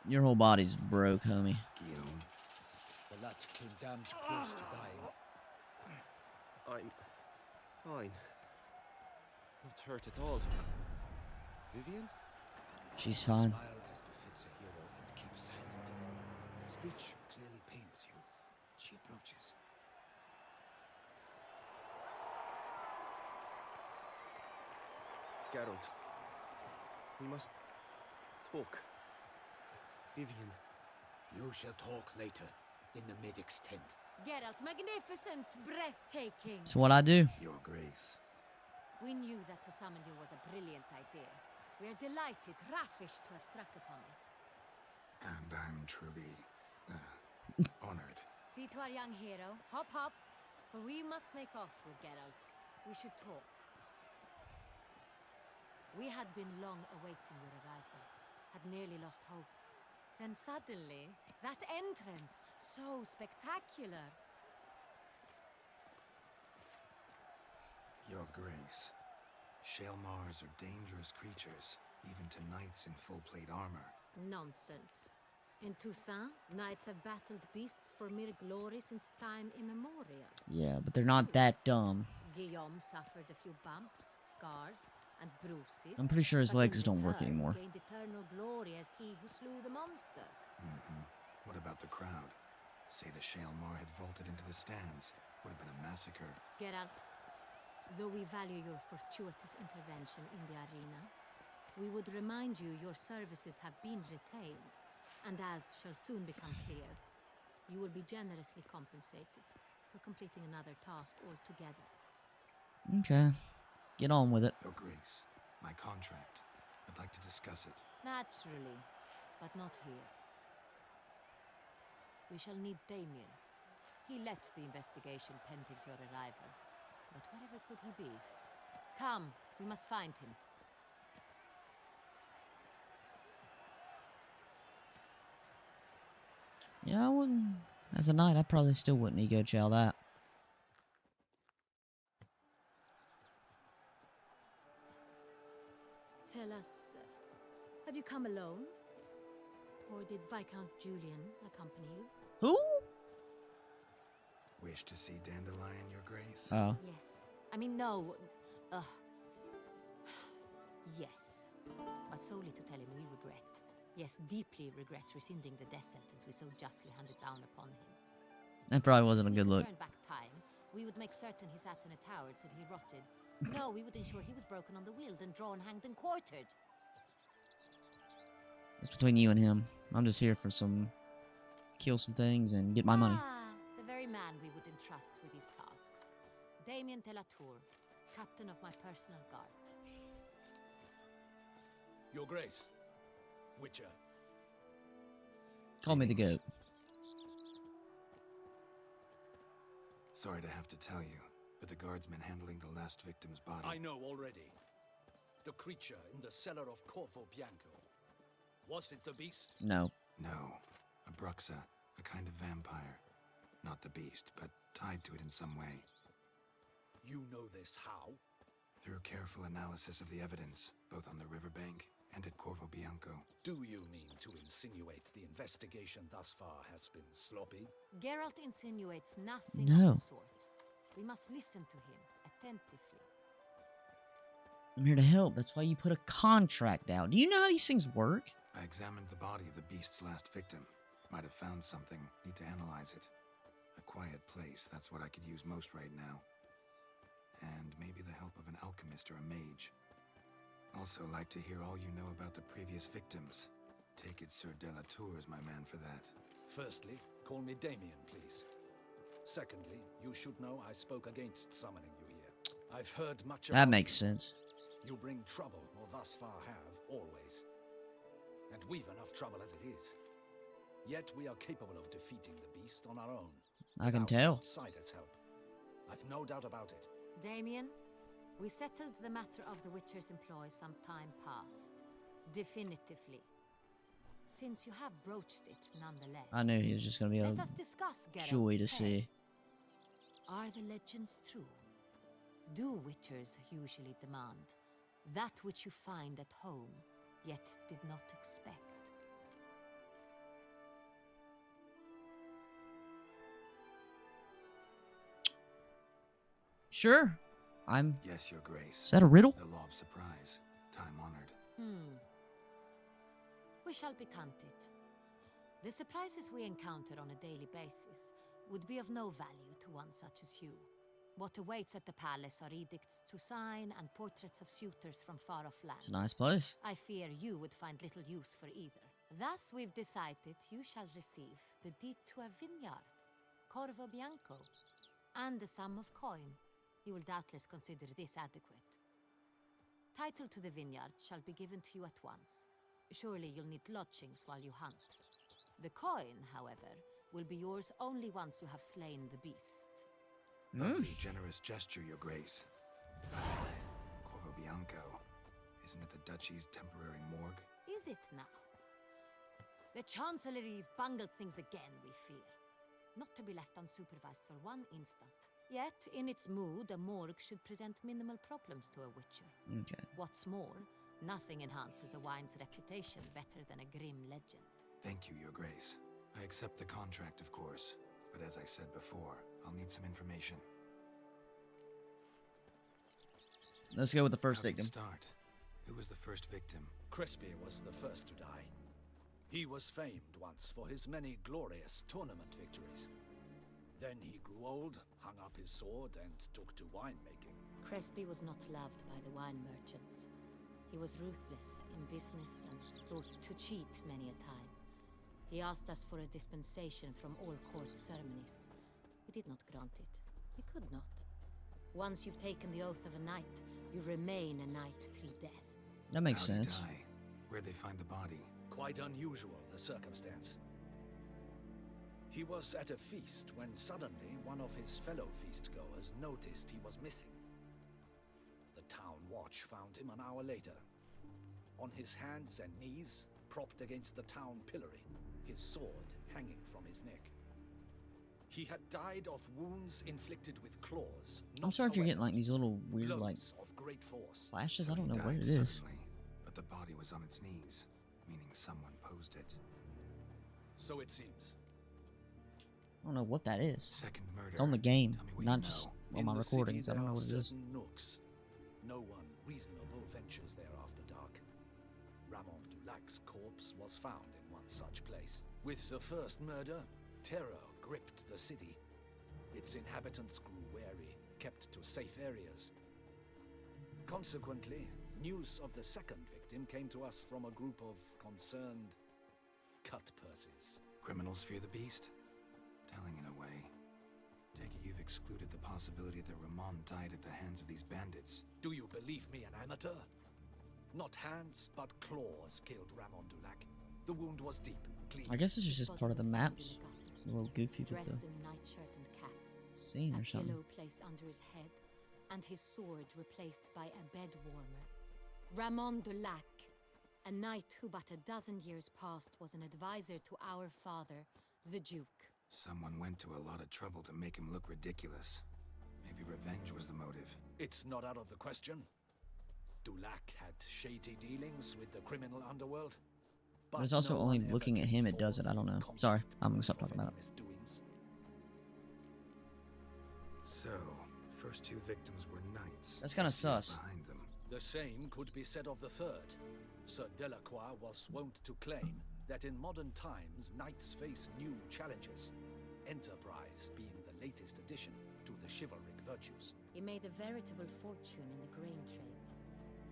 Your whole body's broke, homie. Guillaume, The lad came damned close to dying. I'm fine. Not hurt at all. Vivian? She's fine. Smile as befits a hero and keep silent. Speech clearly pains you. She approaches. Geralt. We must talk. Vivian. You shall talk later, in the medic's tent. Geralt, magnificent, breathtaking. It's what I do. Your Grace. We knew that to summon you was a brilliant idea. We are delighted, ravished to have struck upon it. And I'm truly honored. See to our young hero. Hop, hop. For we must make off with Geralt. We should talk. We had been long awaiting your arrival. Had nearly lost hope. Then suddenly, that entrance, so spectacular. Your Grace. Shaelmars are dangerous creatures, even to knights in full-plate armor. Nonsense. In Toussaint, knights have battled beasts for mere glory since time immemorial. Yeah, but they're not that dumb. Guillaume suffered a few bumps, scars, and bruises. I'm pretty sure his but in legs don't work return anymore. Gained eternal glory as he who slew the monster. What about the crowd? Say the Shaelmar had vaulted into the stands. Would have been a massacre. Geralt, though we value your fortuitous intervention in the arena, we would remind you your services have been retained, and as shall soon become clear, you will be generously compensated for completing another task altogether. Okay. Get on with it. Your Grace, my contract. I'd like to discuss it. Naturally, but not here. We shall need Damien. He let the investigation pending your arrival. But wherever could he be? Come, we must find him. Yeah, I wouldn't. As a knight, I probably still wouldn't ego chow that. Tell us, have you come alone? Or did Viscount Julian accompany you? Who? Wish to see Dandelion, Your Grace? Oh. Yes. I mean, no. Yes. But solely to tell him we regret. Yes, deeply regret rescinding the death sentence we so justly handed down upon him. That probably wasn't a If we good could look. turn back time, we would make certain he sat in a tower till he rotted. No, we would ensure he was broken on the wheel, then drawn, hanged, and quartered. It's between you and him. I'm just here for kill some things and get my money. Ah, the very man we would entrust with these tasks. Damien de la Tour, captain of my personal guard. Your Grace. Witcher. Call me the goat. Sorry to have to tell you, but the guardsman handling the last victim's body... I know already. The creature in the cellar of Corvo Bianco. Was it the beast? No. No. A Bruxa, a kind of vampire. Not the beast, but tied to it in some way. You know this how? Through careful analysis of the evidence, both on the riverbank and at Corvo Bianco. Do you mean to insinuate the investigation thus far has been sloppy? Geralt insinuates nothing No. of the sort. We must listen to him attentively. I'm here to help. That's why you put a contract out. Do you know how these things work? I examined the body of the beast's last victim. Might have found something. Need to analyze it. A quiet place, that's what I could use most right now. And maybe the help of an alchemist or a mage. Also like to hear all you know about the previous victims. Take it Sir de la Tour is my man for that. Firstly, call me Damien, please. Secondly, you should know I spoke against summoning you here. I've heard much about That makes you. sense. You bring trouble, or thus far have, always. And we've enough trouble as it is. Yet we are capable of defeating the beast on our own. I can without tell. outsiders' help. I've no doubt about it. Damien, we settled the matter of the Witcher's employ some time past. Definitively. Since you have broached it nonetheless. I knew he was just going to be Let a us discuss Geralt's joy to tale. see. Are the legends true? do witchers usually demand? That which you find at home, yet did not expect. Sure. I'm. Yes, Your Grace. Is that a riddle? The law of surprise. Time-honored. We shall be content. The surprises we encounter on a daily basis would be of no value to one such as you. What awaits at the palace are edicts to sign and portraits of suitors from far-off lands. It's a nice place. I fear you would find little use for either. Thus we've decided you shall receive the deed to a vineyard, Corvo Bianco, and the sum of coin. You will doubtless consider this adequate. Title to the vineyard shall be given to you at once. Surely you'll need lodgings while you hunt. The coin, however, will be yours only once you have slain the beast. Lovely, generous gesture, Your Grace. Corvo Bianco. Isn't it the Duchy's temporary morgue? Is it now? The Chancellery's bungled things again, we fear. Not to be left unsupervised for one instant. Yet, in its mood, a morgue should present minimal problems to a witcher. Okay. What's more, nothing enhances a wine's reputation better than a grim legend. Thank you, Your Grace. I accept the contract, of course. But as I said before, I'll need some information. Let's go with the first How did it victim. start? Who was the first victim? Crespi was the first to die. He was famed once for his many glorious tournament victories. Then he grew old, hung up his sword, and took to winemaking. Crespi was not loved by the wine merchants. He was ruthless in business and thought to cheat many a time. He asked us for a dispensation from all court ceremonies. We did not grant it. We could not. Once you've taken the oath of a knight, you remain a knight till death. That makes How'd he sense. die? Where'd they find the body? Quite unusual, the circumstance. He was at a feast when suddenly one of his fellow feastgoers noticed he was missing. The town watch found him an hour later. On his hands and knees, propped against the town pillory, his sword hanging from his neck. He had died of wounds inflicted with claws. I'm sorry if you're getting like these little weird like blows of great force. flashes. So I don't he know what died it is. suddenly, but the body was on its knees, meaning someone posed it. So it seems. I don't know what that is. Second murder. It's on the game, Tell me what not you just know. on my In the city, recordings. I don't there know are what it is. certain nooks. No one reasonable ventures there after dark. Ramon Dulac's corpse was found in one such place. With the first murder, terror gripped the city. Its inhabitants grew wary, kept to safe areas. Consequently, news of the second victim came to us from a group of concerned cut-purses. Criminals fear the beast? Telling in a way. Take it you've excluded the possibility that Ramon died at the hands of these bandits. Do you believe me, an amateur? Not hands, but claws killed Ramon Dulac. The wound was deep, clean. I guess this is just Body part of the was found in maps. a gutter, A little goofy with dressed the in nightshirt and cap, scene a or something. pillow placed under his head, and his sword replaced by a bed warmer. Ramon Dulac, a knight who but a dozen years past was an advisor to our father, the Duke. Someone went to a lot of trouble to make him look ridiculous. Maybe revenge was the motive. It's not out of the question. Dulac had shady dealings with the criminal underworld. But it's also no only one ever looking at came him, it does it. I don't know. forth with Sorry, concrete I'm gonna proof stop of talking any about it. misdoings. So, first two victims were knights. That's kinda Who's sus. behind them. The same could be said of the third. Sir Delacroix was wont to claim that in modern times knights face new challenges, enterprise being the latest addition to the chivalric virtues. He made a veritable fortune in the grain trade.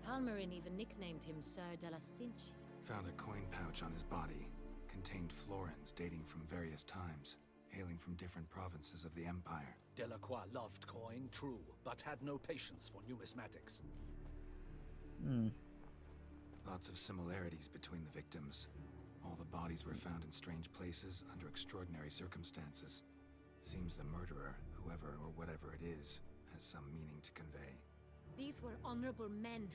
Palmerin even nicknamed him Sir de la Stinch. Found a coin pouch on his body. Contained florins dating from various times, hailing from different provinces of the Empire. Delacroix loved coin, true, but had no patience for numismatics. Lots of similarities between the victims. All the bodies were found in strange places under extraordinary circumstances. Seems the murderer, whoever or whatever it is, has some meaning to convey. These were honorable men.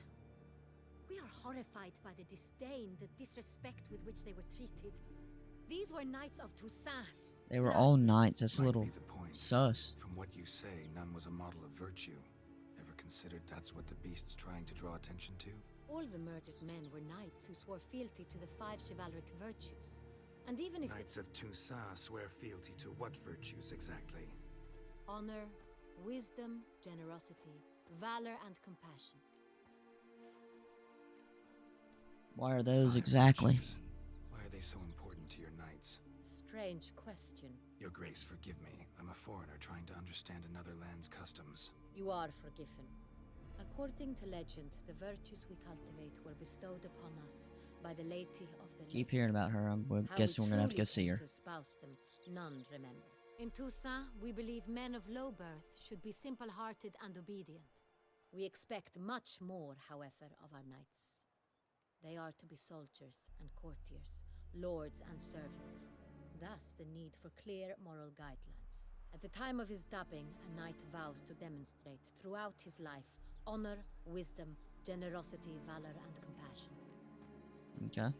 We are horrified by the disdain, the disrespect with which they were treated. These were knights of Toussaint. They were all Trusted. knights. That's a Might little be the point. sus. From what you say, none was a model of virtue. Ever considered that's what the beast's trying to draw attention to? All the murdered men were knights who swore fealty to the 5 chivalric virtues. And even if Knights of Toussaint swear fealty to what virtues exactly? honor, wisdom, generosity, valor, and compassion. Why are those 5 exactly? virtues. Why are they so important to your knights? Strange question. Your Grace, forgive me. I'm a foreigner trying to understand another land's customs. You are forgiven. According to legend, the virtues we cultivate were bestowed upon us by the laity of the Keep lake. hearing about her. I'm How guessing we we're gonna have to go truly see came her. to espouse them, none remember. In Toussaint, we believe men of low birth should be simple-hearted and obedient. We expect much more, however, of our knights. They are to be soldiers and courtiers, lords and servants. Thus, the need for clear moral guidelines. At the time of his dubbing, a knight vows to demonstrate throughout his life honor, wisdom, generosity, valor, and compassion. Okay.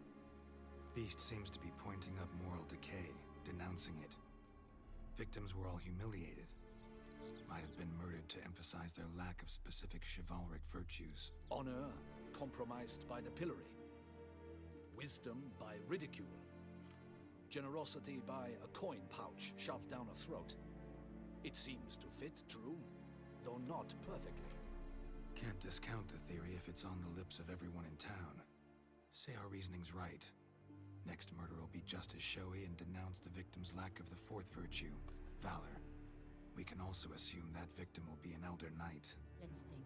Beast seems to be pointing up moral decay, denouncing it. Victims were all humiliated. Might have been murdered to emphasize their lack of specific chivalric virtues. Honor compromised by the pillory. Wisdom by ridicule. Generosity by a coin pouch shoved down a throat. It seems to fit, true, though not perfectly. Can't discount the theory if it's on the lips of everyone in town. Say our reasoning's right. Next murder will be just as showy and denounce the victim's lack of the 4th virtue, valor. We can also assume that victim will be an elder knight. Let's think.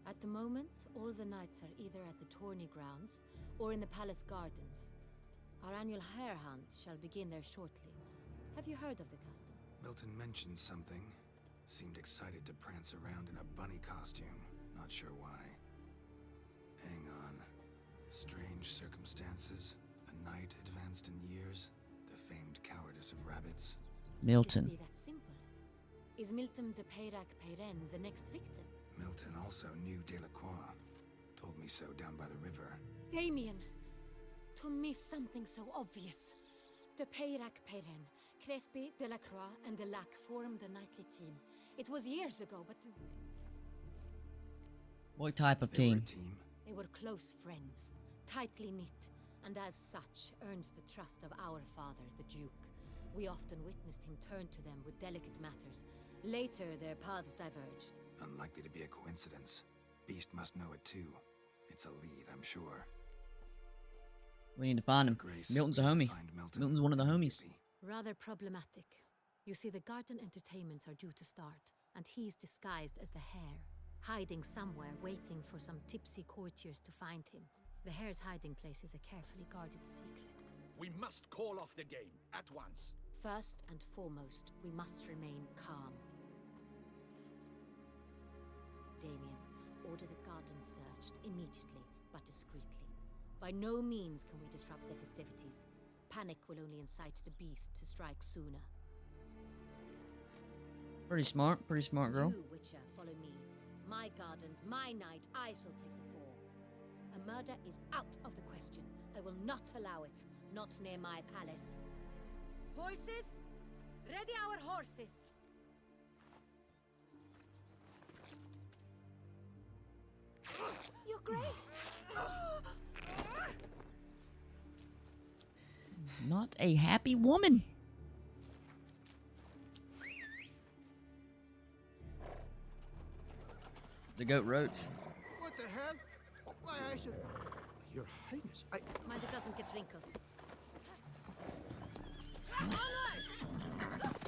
At the moment, all the knights are either at the tourney grounds or in the palace gardens. Our annual hare hunt shall begin there shortly. Have you heard of the custom? Milton mentioned something. Seemed excited to prance around in a bunny costume. Not sure why. Hang on. Strange circumstances. A knight advanced in years. The famed cowardice of rabbits. Milton. Can it be that simple? Is Milton de Peyrac-Peyren the next victim? Milton also knew Delacroix. Told me so down by the river. Damien! To miss something so obvious. De Peyrac-Peyren, Crespi, Delacroix, and Delac formed a knightly team. It was years ago, but What type of They were team? a team. they were close friends, tightly knit, and as such earned the trust of our father, the Duke. We often witnessed him turn to them with delicate matters. Later, their paths diverged. Unlikely to be a coincidence. Beast must know it too. It's a lead, I'm sure. We need to find him. Grace, Milton's a we need homie. to find Milton Milton's one of the homies. immediately. Rather problematic. You see, the garden entertainments are due to start, and he's disguised as the hare, hiding somewhere, waiting for some tipsy courtiers to find him. The hare's hiding place is a carefully guarded secret. We must call off the game at once. First and foremost, we must remain calm. Damien, order the garden searched immediately, but discreetly. By no means can we disrupt the festivities. Panic will only incite the beast to strike sooner. Pretty smart girl. You, Witcher, follow me. My gardens, my night, I shall take the fall. A murder is out of the question. I will not allow it. Not near my palace. Horses? Ready our horses! Your Grace! Not a happy woman. The goat roach. What the hell? Why, I should... Your Highness, Mind it doesn't get wrinkled. Onward!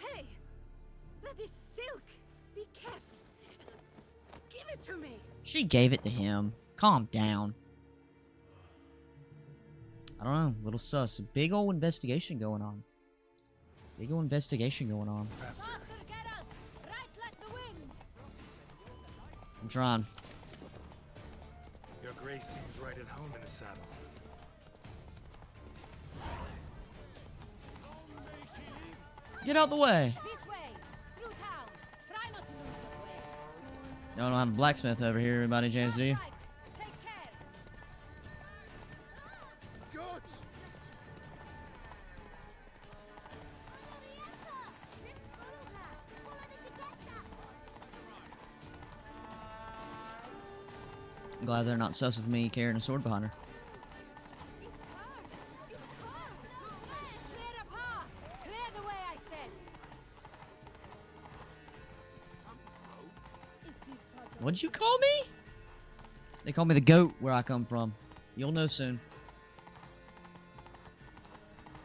Hey! That is silk! Be careful! Give it to me! She gave it to him. Calm down. I don't know. Little sus. Big old investigation going on. Big old investigation going on. Faster. Faster, Geralt! Right like the wind! I'm trying. Your Grace seems right at home in the saddle. Get out the way. This way! Through town! Try not to lose your way! Y'all don't have a blacksmith over here, anybody chance, do you? Right. Take care! Good! I'm glad they're not sus of me carrying a sword behind her. Clear a path! Clear the way, I said! What'd you call me? They call me the goat where I come from. You'll know soon.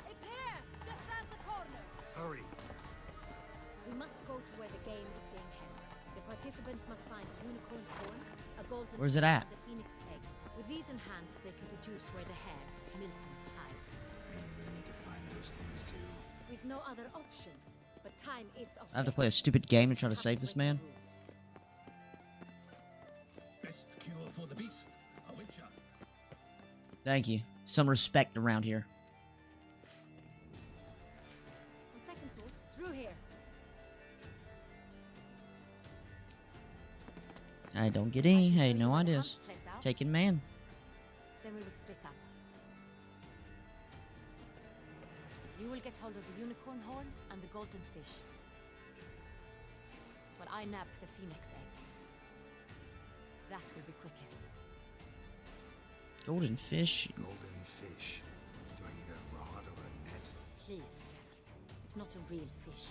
It's here! Just round the corner! Hurry. We must go to where the game is being held. The participants must find a unicorn's horn, a golden Where's it fish, at? and a phoenix egg. With these in hand, they can deduce where the hare, Milton, hides. Mean we need to find those things too. We've no other option, but time is of I have to play a stupid game to try to save this man. Best cure for the beast. A witcher. Thank you. Some respect around here. On second thought, through here. I don't get any. Hey, no ideas. Place out. Taking man. Then we will split up. You will get hold of the unicorn horn and the golden fish. While I nab the phoenix egg. That will be quickest. Golden fish. Golden fish. Do I need a rod or a net? Please, Geralt. It's not a real fish.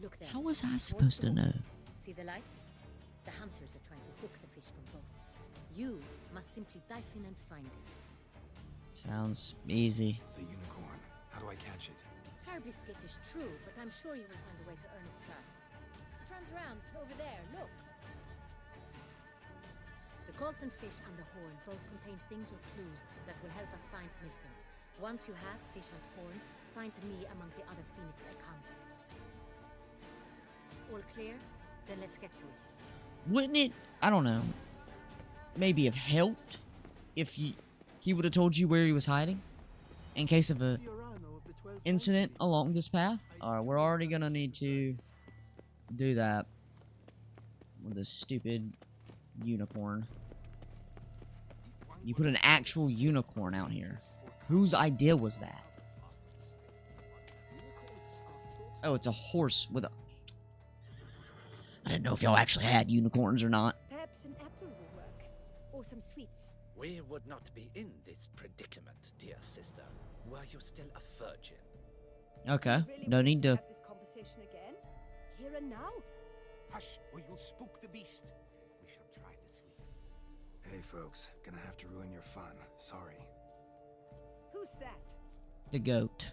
Look there. How was I towards supposed the to water. know? See the lights? The hunters are trying to hook the fish from boats. You must simply dive in and find it. Sounds easy. The unicorn. How do I catch it? It's terribly skittish, true, but I'm sure you will find a way to earn its trust. It runs around over there, look. The golden fish and the horn both contain things or clues that will help us find Milton. Once you have fish and horn, find me among the other Phoenix egg hunters. All clear? Then let's get to it. Wouldn't it, I don't know, maybe have helped if he would have told you where he was hiding in case of a incident along this path? Alright, we're already gonna need to do that with this stupid unicorn. You put an actual unicorn out here. Whose idea was that? Oh, it's a horse with a... I didn't know if y'all actually had unicorns or not. Perhaps an apple will work. Or some sweets. We would not be in this predicament, dear sister, were you still a virgin. Okay, Really no wish need to... have this conversation again. Here and now. Hush, or you'll spook the beast. We shall try the sweets. Hey folks, gonna have to ruin your fun. Sorry. Who's that? The goat.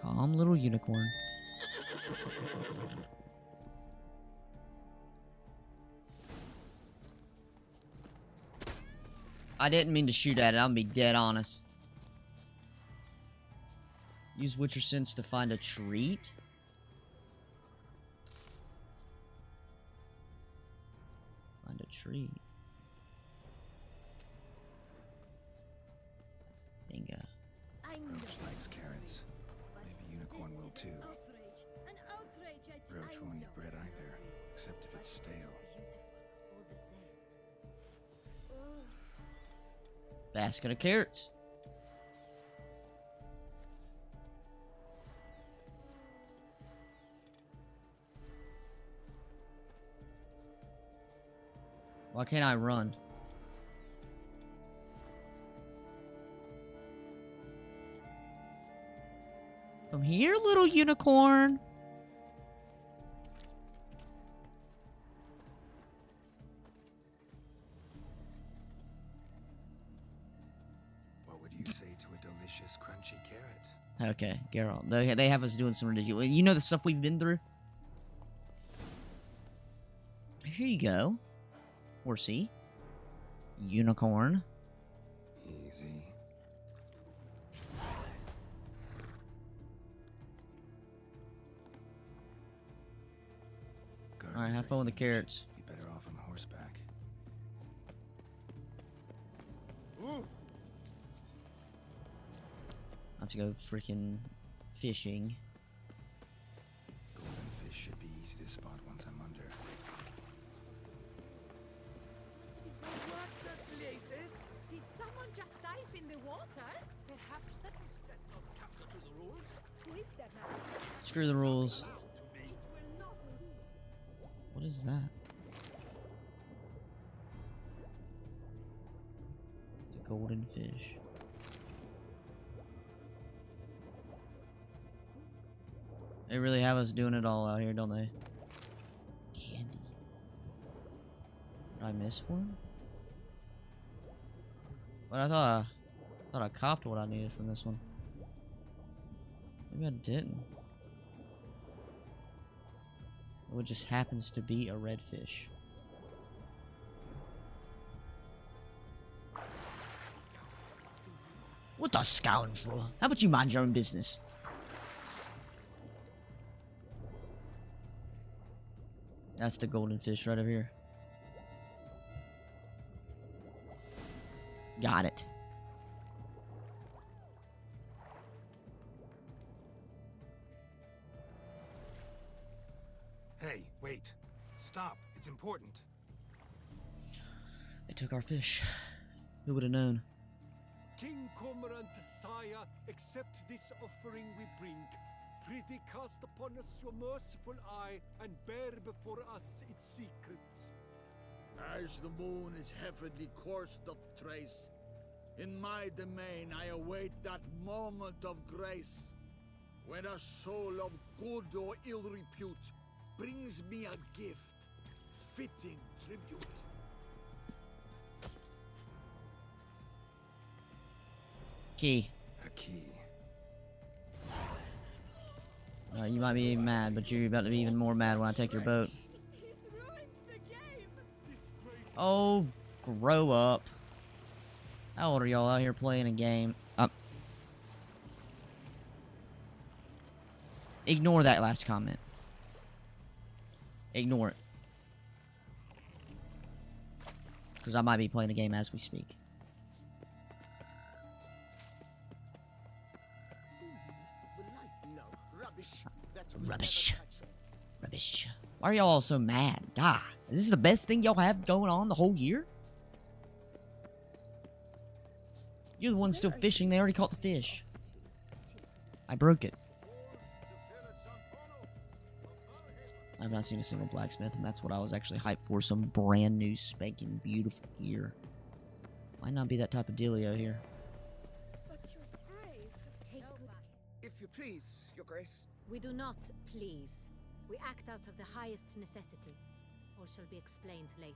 Calm little unicorn. I didn't mean to shoot at it, I'm gonna be dead honest. Use Witcher sense to find a treat? Find a treat. Bingo. Roach likes carrots. Maybe unicorn will too. Roach won't eat bread either, except if it's stale. Basket of carrots. Why can't I run? Come here, little unicorn. What would you say to a delicious, crunchy carrot? Okay, Geralt. They have us doing some ridiculous... You know the stuff we've been through? Here you go. Horsey. Unicorn. Easy. Alright, have fun with the carrots. Be better off on horseback. I have to go freaking fishing. Golden fish should be easy to spot once I'm under. What the blaze Princess? Did someone just dive in the water? Perhaps that is that not counter to the rules? Who is that now? Screw the rules. To me. What is that? The golden fish. They really have us doing it all out here, don't they? Candy. Did I miss one? But I thought I copped what I needed from this one. Maybe I didn't. It just happens to be a redfish. What the scoundrel? How about you mind your own business? That's the golden fish right over here. Got it. Hey, wait. Stop. It's important. They took our fish. Who would have known? King Cormorant, sire, accept this offering we bring. Prithee cast upon us your merciful eye, and bear before us its secrets. As the moon is heavily coursed up trace, in my domain I await that moment of grace, when a soul of good or ill repute brings me a gift, fitting tribute. Key. A key. You might be mad, but you're about to be even more mad when I take your boat. He's ruined the game! Oh, grow up. How old are y'all out here playing a game? Ignore that last comment. Ignore it. Because I might be playing a game as we speak. Rubbish. Rubbish. Why are y'all all so mad? God, is this the best thing y'all have going on the whole year? You're the one still fishing. They already caught the fish. I broke it. I've not seen a single blacksmith, and that's what I was actually hyped for. Some brand new, spanking, beautiful gear. Might not be that type of dealio here. But your grace, take good care. If you please, your grace. We do not please. We act out of the highest necessity. All shall be explained later.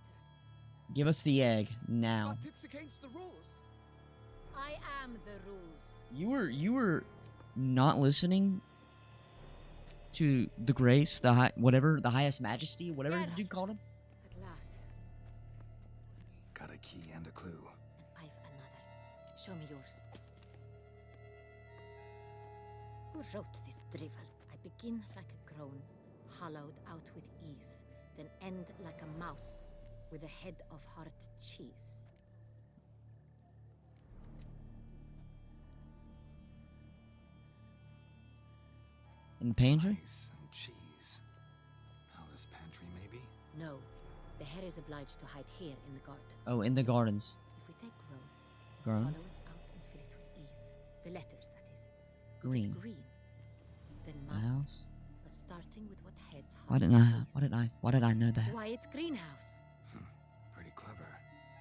Give us the egg now. But it's against the rules. I am the rules. You were not listening to the grace, the highest majesty, whatever Geralt. you called him. At last. Got a key and a clue. And I've another. Show me yours. Who wrote this drivel? I begin like a groan, hollowed out with ease, then end like a mouse, with a head of hard cheese. In the pantry? Rice and cheese. Palace pantry, maybe? No, the hare is obliged to hide here in the gardens. Oh, in the gardens. If we take row, Grown. hollow it out and fill it with ease. The letters, that is. Green. Green. Then The mouse. house. But starting with what heads Why hard didn't I? cheese. Why did I know that? Why, it's greenhouse. Pretty clever.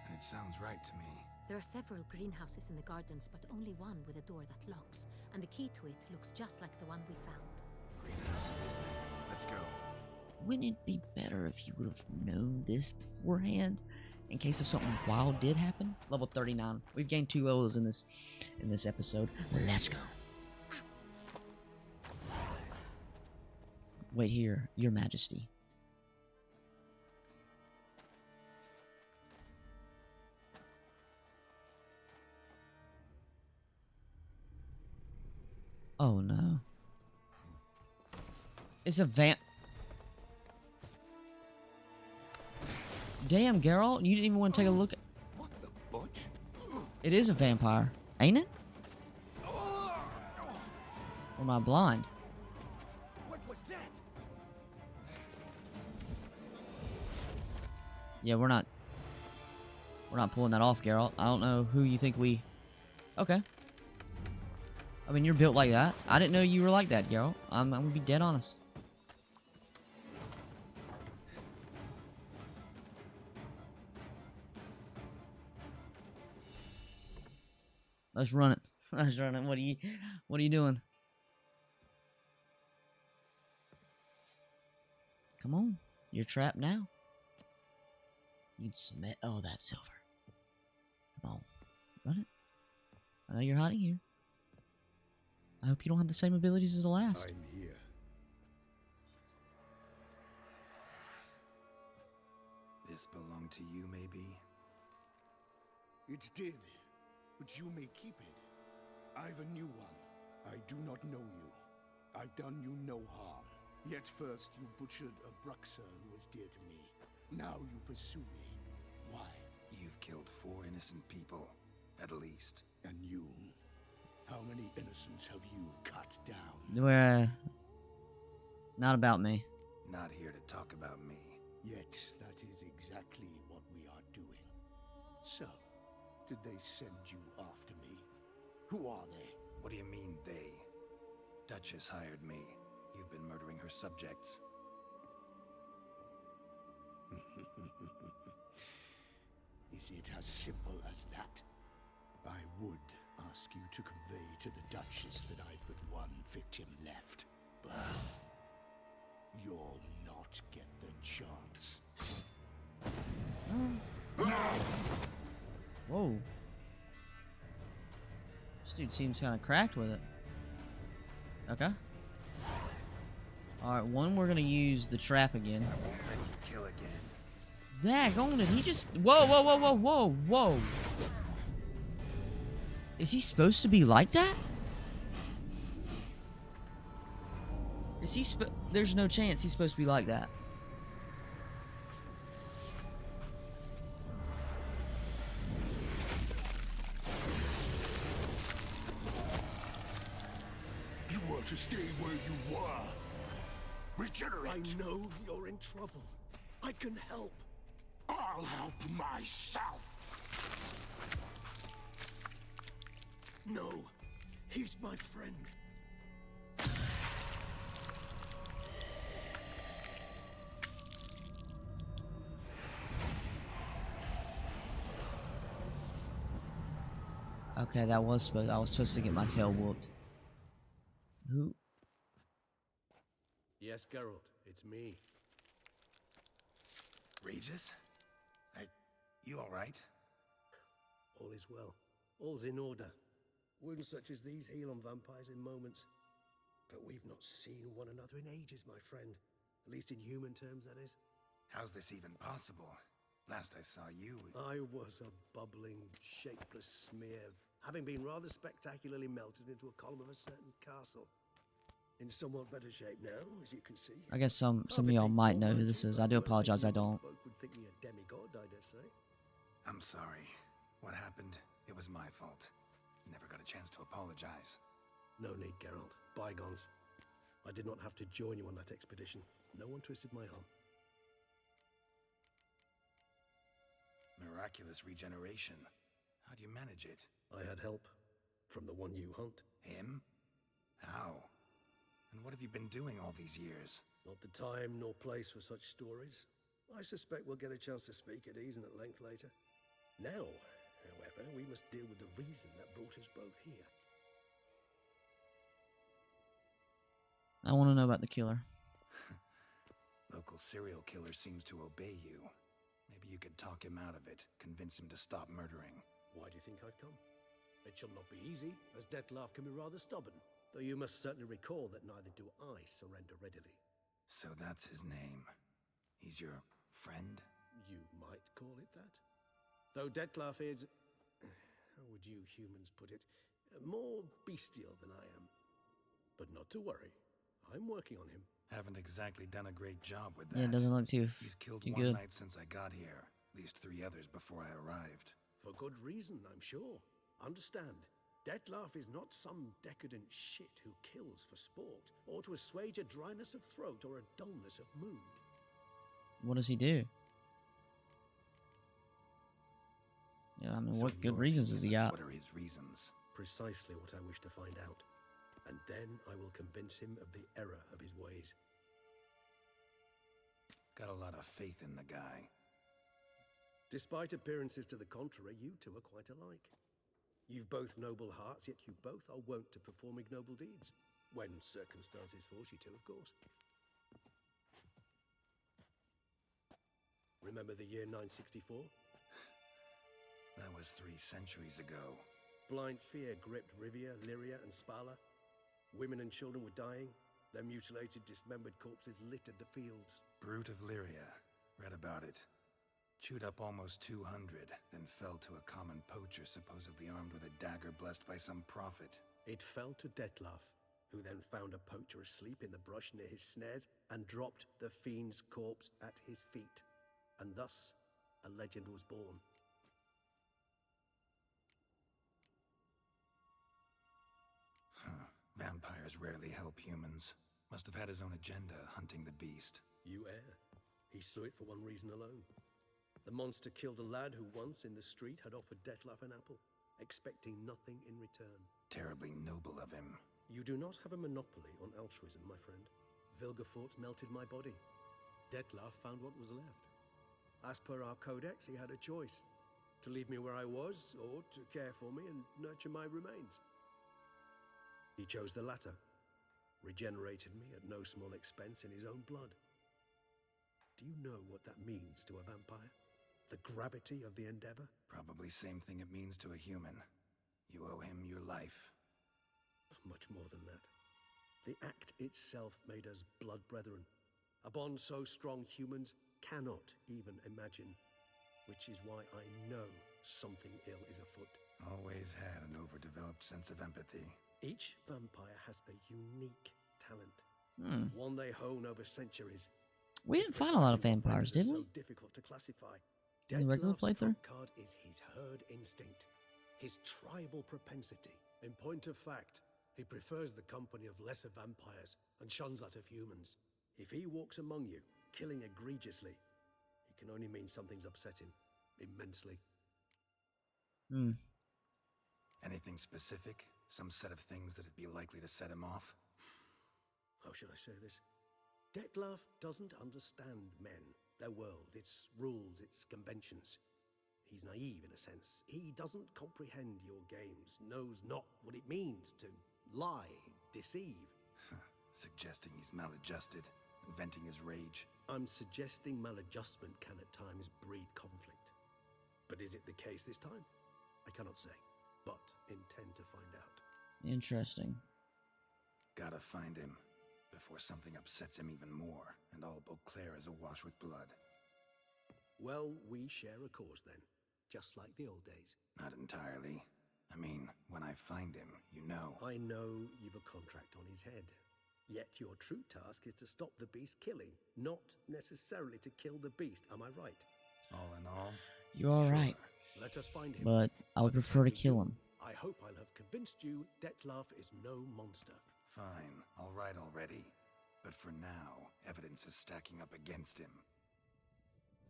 And it sounds right to me. There are several greenhouses in the gardens, but only one with a door that locks, and the key to it looks just like the one we found. Greenhouse it is then. Let's go. Wouldn't it be better if you would have known this beforehand, in case if something wild did happen? Level 39. We've gained 2 levels in this episode. Let's go. Wait here, Your Majesty. Oh no. It's a Damn, Geralt, you didn't even want to take a look at... What the butch? It is a vampire, ain't it? Or am I blind? What was that? Yeah, we're not We're not pulling that off, Geralt. I don't know who you think we... Okay. I mean, you're built like that. I didn't know you were like that, Geralt. I'm gonna be dead honest. Let's run it. Let's run it. What are you doing? Come on. You're trapped now. You'd submit. Oh, that's silver. Come on. Run it. I know you're hiding here. I hope you don't have the same abilities as the last. I'm here. This belonged to you, maybe? It did, but you may keep it. I've a new one. I do not know you. I've done you no harm. Yet first you butchered a Bruxer who was dear to me. Now you pursue me. Why? You've killed 4 innocent people, at least. And you? How many innocents have you cut down? Not about me. Not here to talk about me. Yet that is exactly what we are doing. So, did they send you after me? Who are they? What do you mean, they? Duchess hired me. You've been murdering her subjects. Is it as simple as that? I would ask you to convey to the Duchess that I've but one victim left, but you'll not get the chance. Whoa. This dude seems kind of cracked with it. Okay. Alright, we're gonna use the trap again. I won't let you kill again. Daggone it, he just... Whoa, whoa, whoa, whoa, whoa, whoa. Is he supposed to be like that? Is he There's no chance he's supposed to be like that. You were to stay where you were. Regenerate. I know you're in trouble. I can help. I'll help myself. No, he's my friend. Okay, I was supposed to get my tail whooped. Who? Yes, Geralt, it's me. Regis? You alright? All is well. All's in order. Wounds such as these heal on vampires in moments. But we've not seen one another in ages, my friend. At least in human terms, that is. How's this even possible? Last I saw you... I was a bubbling, shapeless smear, having been rather spectacularly melted into a column of a certain castle. In somewhat better shape now, as you can see. I guess some of y'all might know who this is. I do apologize, I don't. Folk would think me a demigod, I dare say. I'm sorry. What happened? It was my fault. Never got a chance to apologize. No need, Geralt. Bygones. I did not have to join you on that expedition. No one twisted my arm. Miraculous regeneration. How do you manage it? I had help. From the one you hunt. Him? How? And what have you been doing all these years? Not the time nor place for such stories. I suspect we'll get a chance to speak at ease and at length later. Now, however, we must deal with the reason that brought us both here. I want to know about the killer. Local serial killer seems to obey you. Maybe you could talk him out of it, convince him to stop murdering. Why do you think I've come? It shall not be easy, as Dettlaff can be rather stubborn. Though you must certainly recall that neither do I surrender readily. So that's his name. He's your friend? You might call it that. Though Dettlaff is... how would you humans put it? More bestial than I am. But not to worry. I'm working on him. Haven't exactly done a great job with that. Yeah, it doesn't look too He's killed too one good. knight since I got here. At least 3 others before I arrived. For good reason, I'm sure. Understand, Dettlaff is not some decadent shit who kills for sport, or to assuage a dryness of throat or a dullness of mood. What does he do? Yeah, I mean, So what in good your reasons has he opinion, got? What are his reasons? Precisely what I wish to find out. And then I will convince him of the error of his ways. Got a lot of faith in the guy. Despite appearances to the contrary, you two are quite alike. You've both noble hearts, yet you both are wont to perform ignoble deeds. When circumstances force you to, of course. Remember the year 964? That was 3 centuries ago. Blind fear gripped Rivia, Lyria, and Spala. Women and children were dying. Their mutilated, dismembered corpses littered the fields. Brute of Lyria. Read about it. Chewed up almost 200, then fell to a common poacher supposedly armed with a dagger blessed by some prophet. It fell to Detlaf, who then found a poacher asleep in the brush near his snares and dropped the fiend's corpse at his feet. And thus, a legend was born. Vampires rarely help humans. Must have had his own agenda, hunting the beast. You err. He slew it for one reason alone. The monster killed a lad who once, in the street, had offered Detlaf an apple, expecting nothing in return. Terribly noble of him. You do not have a monopoly on altruism, my friend. Vilgefortz melted my body. Detlaf found what was left. As per our codex, he had a choice. To leave me where I was, or to care for me and nurture my remains. He chose the latter. Regenerated me at no small expense in his own blood. Do you know what that means to a vampire? The gravity of the endeavor? Probably same thing it means to a human. You owe him your life. Much more than that. The act itself made us blood brethren. A bond so strong humans cannot even imagine. Which is why I know something ill is afoot. Always had an overdeveloped sense of empathy. Each vampire has a unique talent. One they hone over centuries. We didn't find a lot of vampires, did we? So difficult to classify. In the regular Detlef's playthrough? trump card is his herd instinct, his tribal propensity. In point of fact, he prefers the company of lesser vampires and shuns that of humans. If he walks among you, killing egregiously, it can only mean something's upset him immensely. Anything specific? Some set of things that'd be likely to set him off? How should I say this? Detlef doesn't understand men, their world, its rules, its conventions. He's naive in a sense. He doesn't comprehend your games, knows not what it means to lie, deceive. Suggesting he's maladjusted, and venting his rage. I'm suggesting maladjustment can at times breed conflict. But is it the case this time? I cannot say, but intend to find out. Interesting. Gotta find him, before something upsets him even more, and all Beauclair is awash with blood. Well, we share a cause then, just like the old days. Not entirely. I mean, when I find him, you know. I know you've a contract on his head. Yet your true task is to stop the beast killing, not necessarily to kill the beast, am I right? All in all, You're alright. Let us find him. But I would prefer to kill him. I hope I'll have convinced you Detlef is no monster. fine, all right already. But for now, evidence is stacking up against him.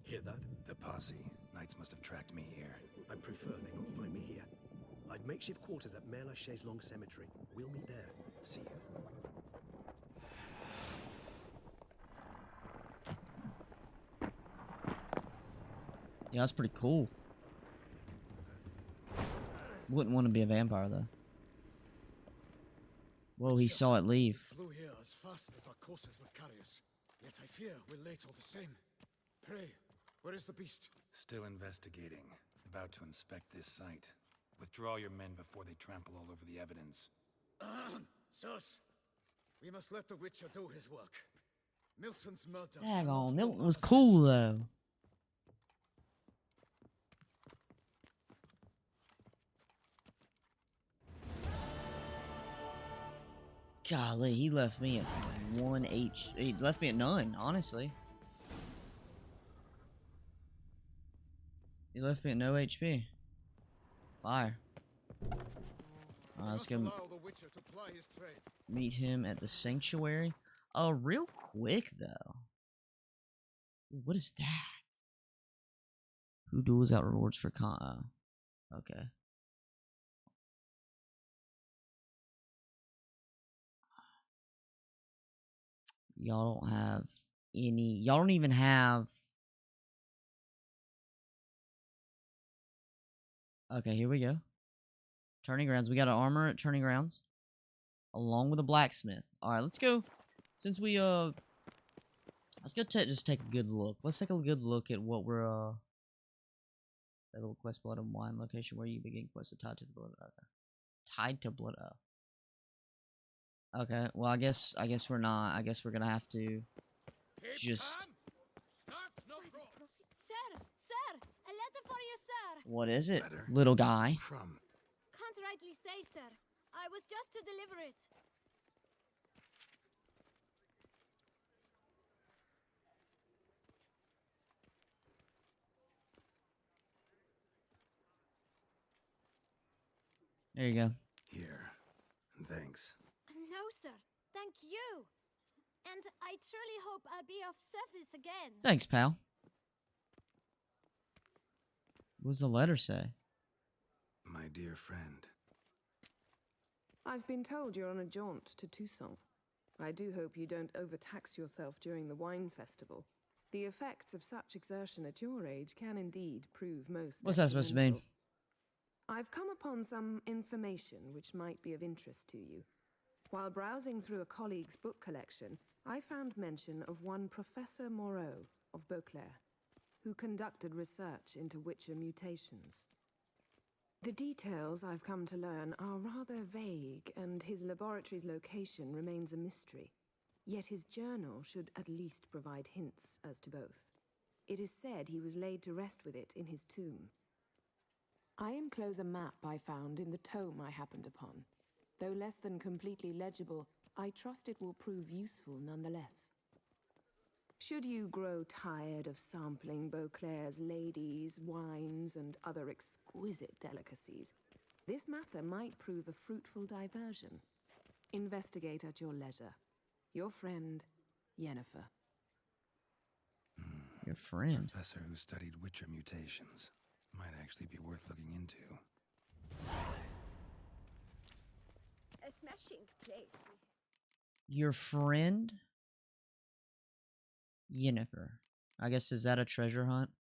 Hear that? The posse. Knights must have tracked me here. I prefer they not find me here. I've makeshift quarters at Mère Lachaise Long Cemetery. We'll meet there. See you. Yeah, that's pretty cool. Wouldn't want to be a vampire, though. Whoa, he saw it leave. Flew here as fast as our courses would carry us. Yet I fear we're late all the same. Pray, where is the beast? Still investigating. About to inspect this site. Withdraw your men before they trample all over the evidence. Sirs, we must let the Witcher do his work. Milton's murder. Daggone, Milton was cool, though. Golly, he left me at 1 H. He left me at none, honestly. He left me at no HP. Fire. Alright, let's go Allow the Witcher to ply his trade. meet him at the sanctuary. Oh, real quick, though. What is that? Who duels out rewards for Okay. Y'all don't have any. Y'all don't even have. Okay, here we go. Turning grounds. We got an armor at turning grounds, along with a blacksmith. All right, let's go. Since we let's go just take a good look. Let's take a good look at what we're that little quest, blood and wine location where you begin quest tied to the blood. Okay. Tied to blood. Okay. Well, I guess we're not. I guess we're gonna have to just. Sir, sir, a letter for you, sir. What is it, Letter? little guy? From? Can't rightly say, sir. I was just to deliver it. There you go. Here. And thanks. No, sir. Thank you. And I truly hope I'll be of service again. Thanks, pal. What does the letter say? My dear friend. I've been told you're on a jaunt to Toussaint. I do hope you don't overtax yourself during the wine festival. The effects of such exertion at your age can indeed prove most What's that supposed to mean? detrimental. I've come upon some information which might be of interest to you. While browsing through a colleague's book collection, I found mention of one Professor Moreau of Beauclair, who conducted research into Witcher mutations. The details I've come to learn are rather vague, and his laboratory's location remains a mystery. Yet his journal should at least provide hints as to both. It is said he was laid to rest with it in his tomb. I enclose a map I found in the tome I happened upon. Though less than completely legible, I trust it will prove useful nonetheless. Should you grow tired of sampling Beauclair's ladies, wines, and other exquisite delicacies, this matter might prove a fruitful diversion. Investigate at your leisure. Your friend, Yennefer. Your friend. Professor who studied Witcher mutations. Might actually be worth looking into. A smashing place. Your friend? Yennefer. I guess, is that a treasure hunt?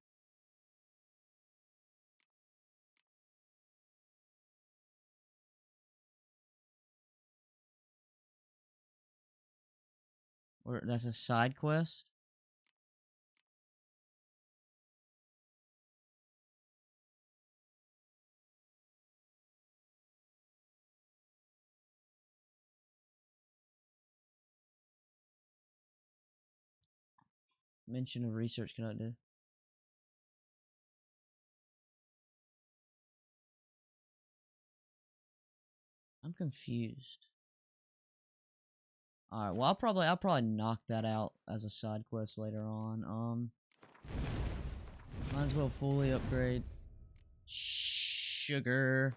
Or that's a side quest? Mention of research conducted. I'm confused. Alright, well I'll probably knock that out as a side quest later on. Might as well fully upgrade. Sugar.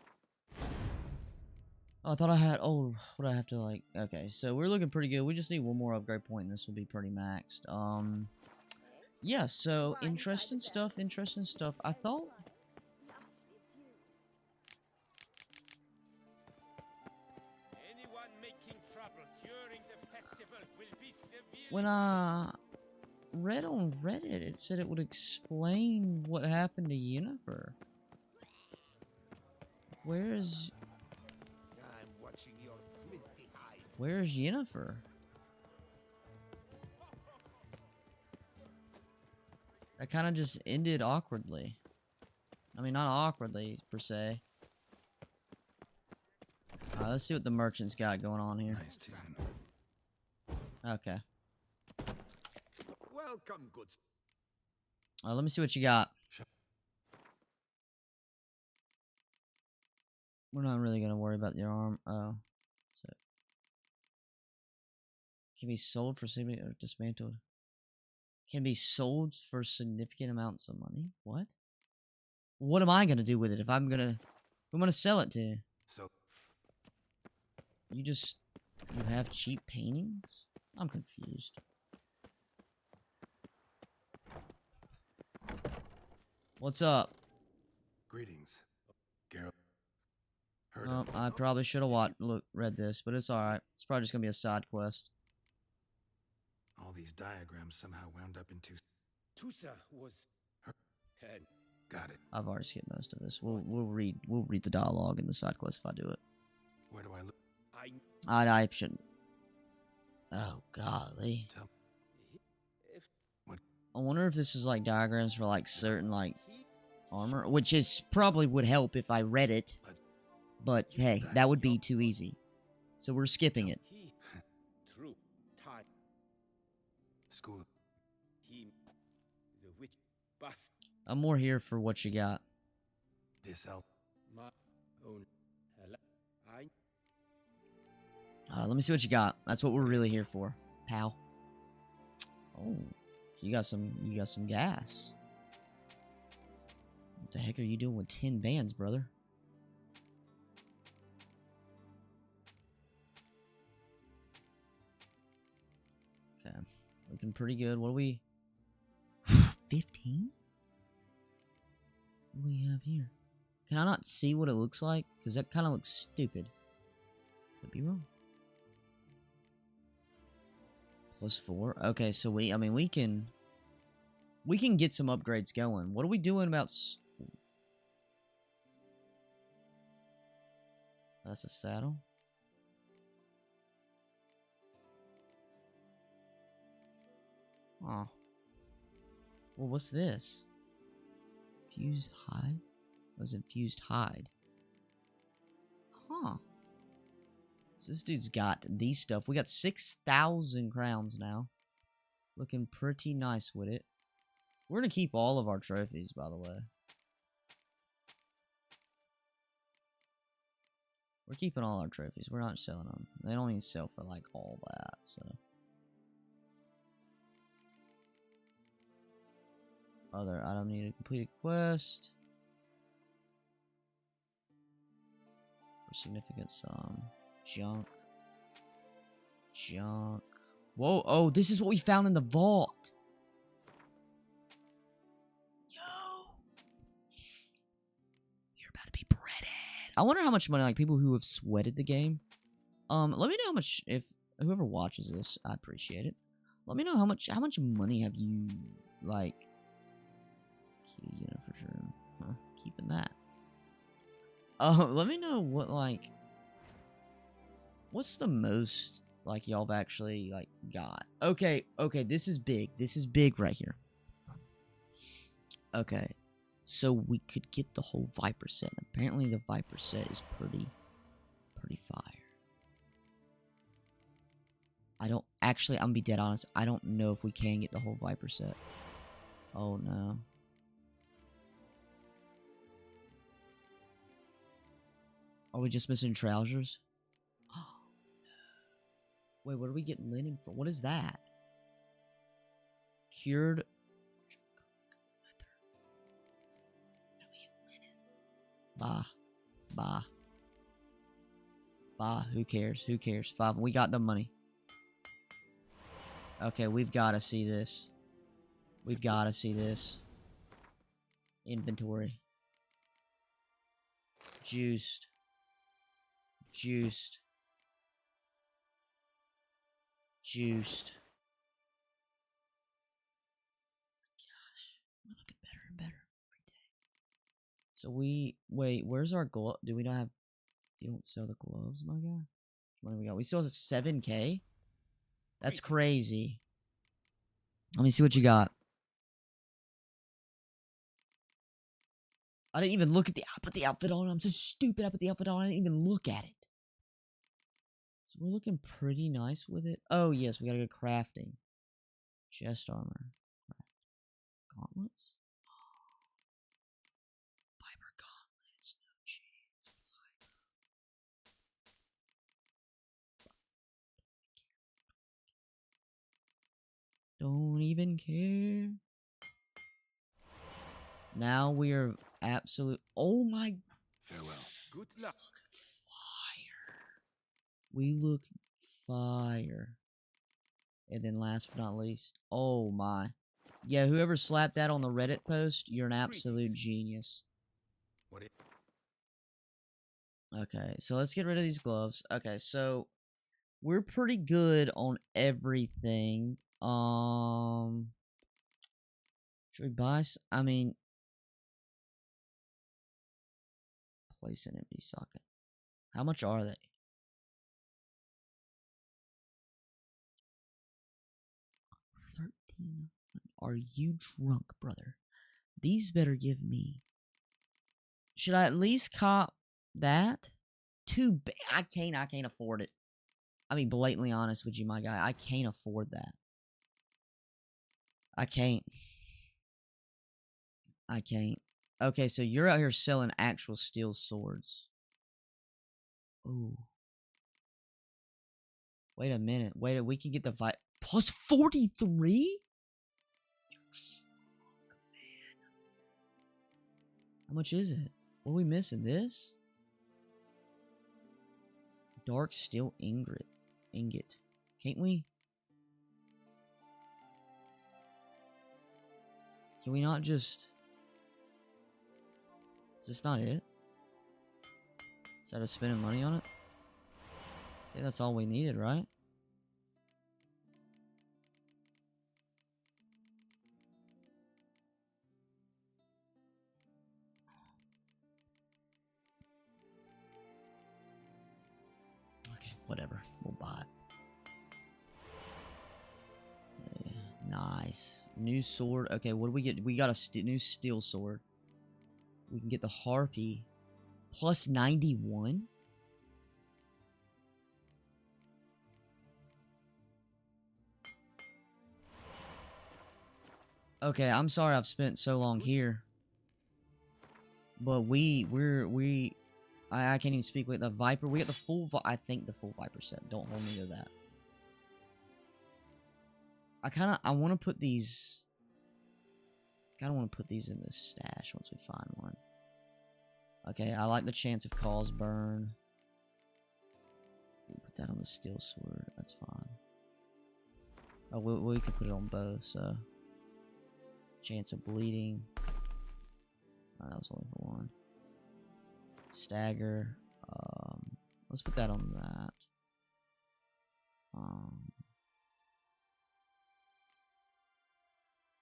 Oh, I thought I had. Oh, what do I have to like? Okay, so we're looking pretty good. We just need one more upgrade point, and this will be pretty maxed. Yeah. So interesting stuff. Interesting stuff. I thought. Anyone making trouble during the festival will be severely When I read on Reddit, it said it would explain what happened to Yennefer. Where's Yennefer? That kind of just ended awkwardly. I mean, not awkwardly, per se. Alright, let's see what the merchant's got going on here. Nice tune. Okay. Welcome, good. Let me see what you got. We're not really gonna worry about your arm. Oh. So. Can be sold for significant or dismantled. Can be sold for significant amounts of money. What? What am I gonna do with it if I'm gonna sell it to? So You have cheap paintings? I'm confused. What's up? greetings. I probably should have read this, but it's alright. It's probably just gonna be a side quest. All these diagrams somehow wound up into... Tusa was... 10. Got it. I've already skipped most of this. We'll read the dialogue in the side quest if I do it. Where do I look? I shouldn't. Oh golly. What? I wonder if this is like diagrams for like certain like armor, which is probably would help if I read it. But hey, that would be too easy. So we're skipping it. True. Time. School. He... The witch... Bust. I'm more here for what you got. This elf. My own... I... Let me see what you got. That's what we're really here for, pal. Oh, you got some gas. What the heck are you doing with 10 bands, brother? Okay, looking pretty good. What do we... 15? What do we have here? Can I not see what it looks like? Because that kind of looks stupid. Could be wrong. +4. Okay, so we can get some upgrades going. What are we doing about... That's a saddle. Oh. Well, what's this? Fused hide? Was it fused hide? Huh. So this dude's got these stuff. We got 6,000 crowns now. Looking pretty nice with it. We're gonna keep all of our trophies, by the way. We're keeping all our trophies. We're not selling them. They only sell for, like, all that, so. Other item needed. Completed quest. For significant sum. Junk. Whoa, oh, this is what we found in the vault. Yo. You're about to be breaded. I wonder how much money, like, people who have sweated the game. Let me know how much, if whoever watches this, I appreciate it. Let me know how much money have you, like, you know, for sure. Huh, keeping that. Let me know what, like, what's the most, like, y'all have actually, like, got? Okay, this is big. This is big right here. Okay, so we could get the whole Viper set. Apparently the Viper set is pretty fire. I'm gonna be dead honest, I don't know if we can get the whole Viper set. Oh, no. Are we just missing trousers? Wait, what are we getting linen for? What is that? Cured. Bah. Who cares? 5. We got the money. Okay, we've got to see this. Inventory. Juiced. Gosh, we're looking better and better every day. So wait, where's our glove? You don't sell the gloves, my guy? What do we got? We still have 7K? That's crazy. Let me see what you got. I didn't even look at I put the outfit on. I'm so stupid. I put the outfit on. I didn't even look at it. So we're looking pretty nice with it. Oh, yes, we gotta go crafting. Chest armor. Gauntlets? Fiber gauntlets. No chance. Don't even care. Now we are absolute. Oh my. Farewell. Good luck. Fire. We look fire. And then last but not least. Oh my. Yeah, whoever slapped that on the Reddit post, you're an absolute genius. What Okay, so let's get rid of these gloves. Okay, so we're pretty good on everything. Should we buy? I mean, place an empty socket. How much are they? 13. Are you drunk, brother? These better give me. Should I at least cop that? Too bad. I can't afford it. I mean, blatantly honest with you, my guy. I can't afford that. I can't. I can't. Okay, so you're out here selling actual steel swords. Ooh. Wait a minute. Wait, we can get the plus 43? How much is it? What are we missing? This? Dark steel ingot. Can't we? Can we not just... Is this not it? Is that us spending money on it? I think that's all we needed, right? Okay, whatever. We'll buy it. Yeah, nice. New sword. Okay, what do we get? We got a new steel sword. We can get the harpy. Plus 91? Okay, I'm sorry I've spent so long here. But I can't even speak with the Viper. We got the full, I think the full Viper set. Don't hold me to that. I want to put these, kind of want to put these in the stash once we find one. Okay, I like the chance of cause burn. We'll put that on the steel sword. That's fine. Oh, we could put it on both, so. Chance of bleeding. Oh, that was only for one. Stagger. Let's put that on that.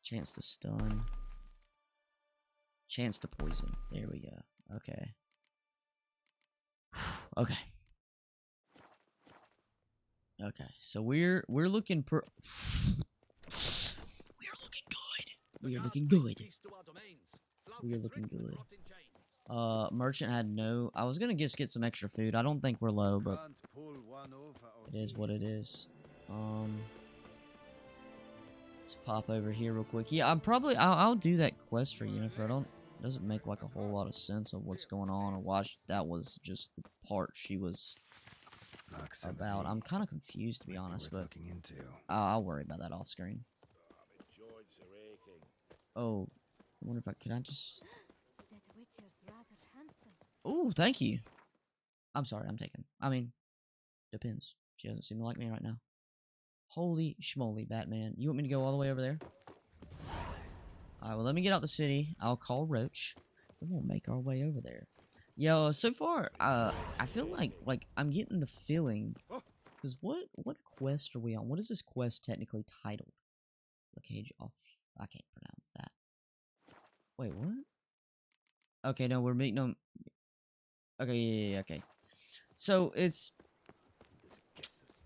Chance to stun. Chance to poison. There we go. Okay. Okay. Okay. So we're looking we're looking good. We are looking good. We are looking good. Merchant had no... I was gonna just get some extra food. I don't think we're low, but it is what it is. Let's pop over here real quick. Yeah, I'll do that quest for Yennefer. It doesn't make like a whole lot of sense of what's going on or why that was just the part she was about. I'm kind of confused, to be honest, but I'll worry about that off screen. Oh, I wonder if can I just... Oh, thank you. I'm sorry, I'm taking. I mean, depends. She doesn't seem to like me right now. Holy schmoly, Batman. You want me to go all the way over there? Alright, well, let me get out the city. I'll call Roach. And we'll make our way over there. Yo, so far, I feel like I'm getting the feeling... Because what quest are we on? What is this quest technically titled? The cage off... I can't pronounce that. Wait, what? Okay, no, we're meeting them... Okay, yeah, okay. So, it's...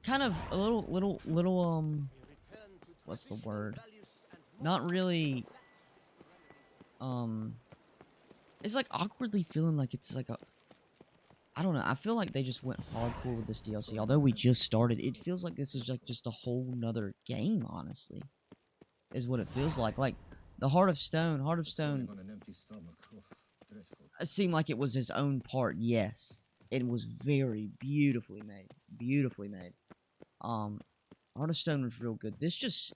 kind of a little, what's the word? Not really, it's like awkwardly feeling like it's like a, I don't know, I feel like they just went hardcore with this DLC. Although we just started, it feels like this is like just a whole nother game, honestly. Is what it feels like. Like, the Heart of Stone, it seemed like it was his own part, yes. It was very beautifully made. Beautifully made. Heart of Stone was real good. This has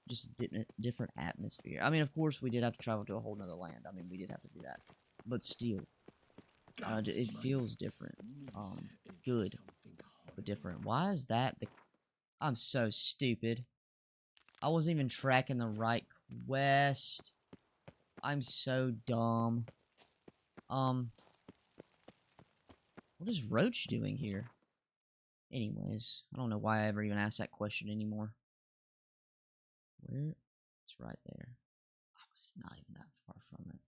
just different atmosphere. I mean, of course, we did have to travel to a whole nother land. I mean, we did have to do that. But still, it feels different. Good, but different. Why is that the... I'm so stupid. I wasn't even tracking the right quest. I'm so dumb. What is Roach doing here? Anyways, I don't know why I ever even asked that question anymore. Where? It's right there. I was not even that far from it.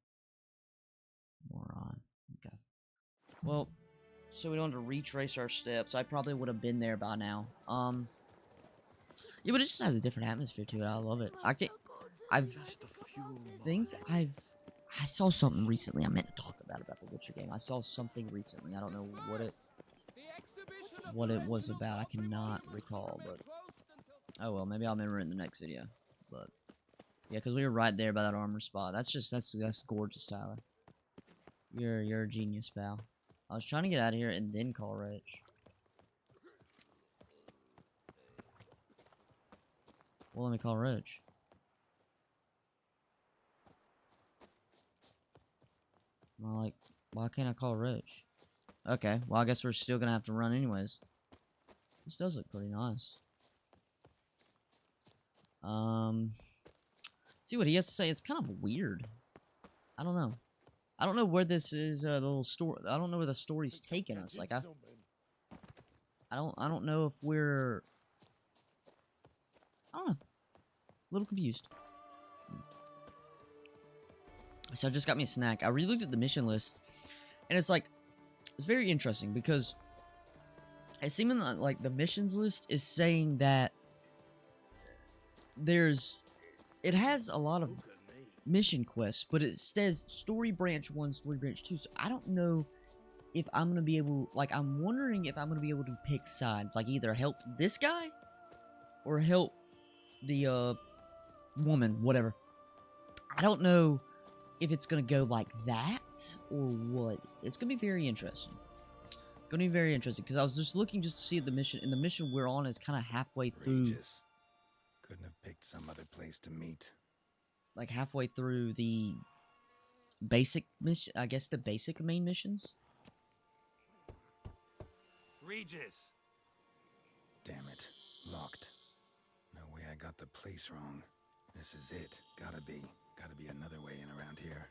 Moron. Okay. Well, so we don't have to retrace our steps. I probably would have been there by now. Yeah, but it just has a different atmosphere to it. I love it. I saw something recently. I meant to talk about the Witcher game. I saw something recently. I don't know what it was about. I cannot recall, but oh well, maybe I'll remember it in the next video. But yeah, because we were right there by that armor spot. That's gorgeous, Tyler. You're a genius, pal. I was trying to get out of here and then call Roach. Well, let me call Roach. I'm like, why can't I call Roach? Okay, well, I guess we're still gonna have to run anyways. This does look pretty nice. See what he has to say. It's kind of weird. I don't know. I don't know where this is. The little story. I don't know where the story's taking us. Like I don't know if we're. I don't know. A little confused. So I just got me a snack. I re-looked at the mission list, and it's like, it's very interesting because it's seeming like the missions list is saying that it has a lot of mission quests, but it says story branch 1, story branch 2. So I don't know if I'm gonna be able, like, I'm wondering if I'm gonna be able to pick sides, like either help this guy or help the woman, whatever. I don't know if it's gonna go like that or what. It's gonna be very interesting. Gonna be very interesting because I was just looking just to see the mission, and the mission we're on is kind of halfway through. Regis. Couldn't have picked some other place to meet. Like halfway through the basic mission, I guess the basic main missions. Regis! Damn it. Locked. No way I got the place wrong. This is it. Gotta be another way in around here.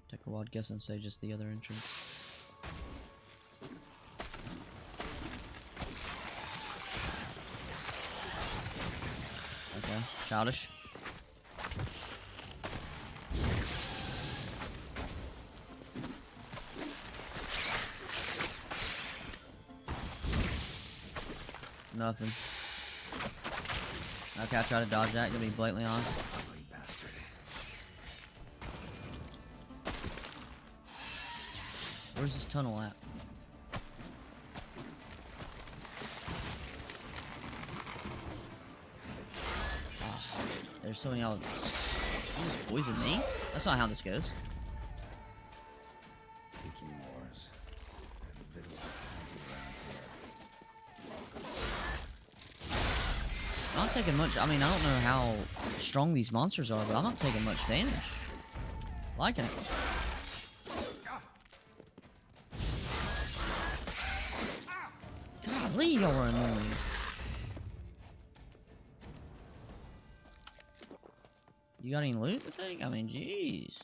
Take a wild guess and say just the other entrance. Okay, childish. Nothing. Okay, I try to dodge that, to be blatantly honest. Where's this tunnel at? Oh, there's so many others. You just poison me? That's not how this goes. I'm not taking much. I mean, I don't know how strong these monsters are, but I'm not taking much damage. Liking it. Golly, y'all are annoying. You got any loot to take? I mean, jeez.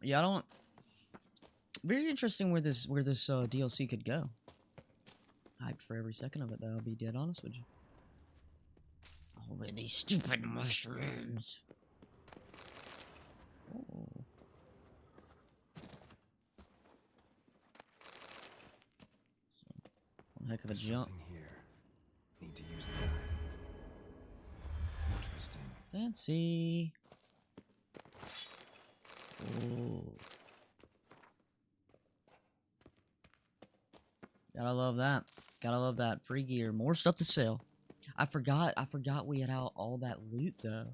Yeah, I don't. Very interesting where this DLC could go. Hyped for every second of it, though. I'll be dead honest with you. Oh, man, these stupid mushrooms. Oh. One heck of a jump. Here. Need to use that. Interesting. Fancy. Oh. Gotta love that. Gotta love that. Free gear. More stuff to sell. I forgot we had all that loot, though.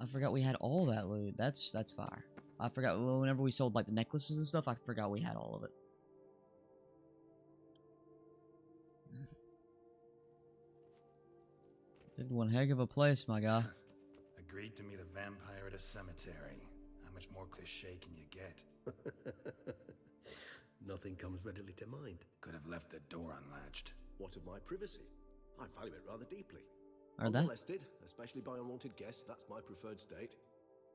I forgot we had all that loot. That's fire. I forgot, well, whenever we sold, like, the necklaces and stuff, I forgot we had all of it. Picked one heck of a place, my guy. Agreed to meet a vampire at a cemetery. How much more cliche can you get? Nothing comes readily to mind. Could have left the door unlatched. What of my privacy? I value it rather deeply. Are they? Unmolested, especially by unwanted guests, that's my preferred state.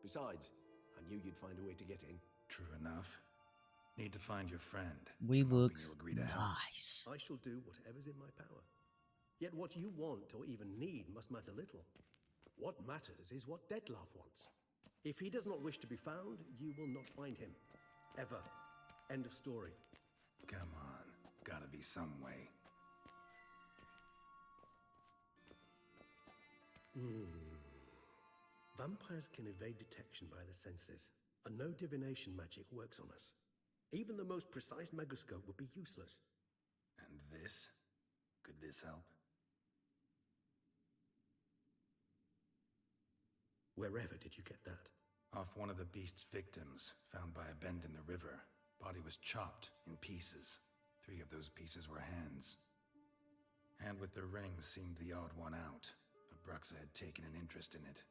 Besides, I knew you'd find a way to get in. True enough. Need to find your friend. We I'm look hoping you'll agree to help. nice. I shall do whatever's in my power. Yet what you want or even need must matter little. What matters is what Dettlaff wants. If he does not wish to be found, you will not find him. Ever. End of story. Come on. Gotta be some way. Vampires can evade detection by the senses, and no divination magic works on us. Even the most precise megascope would be useless. And this? Could this help? Wherever did you get that? Off one of the beast's victims, found by a bend in the river. Body was chopped in pieces. 3 of those pieces were hands. Hand with the ring seemed the odd one out, but Bruxa had taken an interest in it.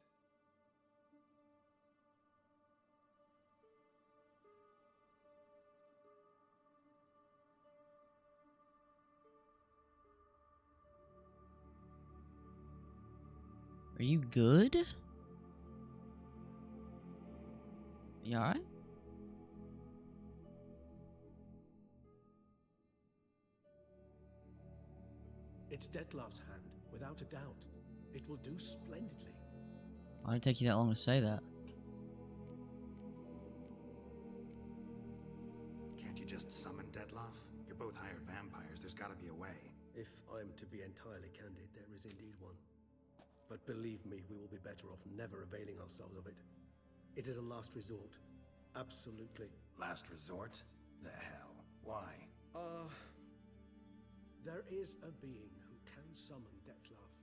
Are you good? You alright? It's Dettlaff's hand, without a doubt. It will do splendidly. Why did it take you that long to say that? Can't you just summon Dettlaff? You're both hired vampires, there's gotta be a way. If I'm to be entirely candid, there is indeed one. But believe me, we will be better off never availing ourselves of it. It is a last resort. Absolutely. Last resort? The hell? Why? There is a being who can summon Dettlaff.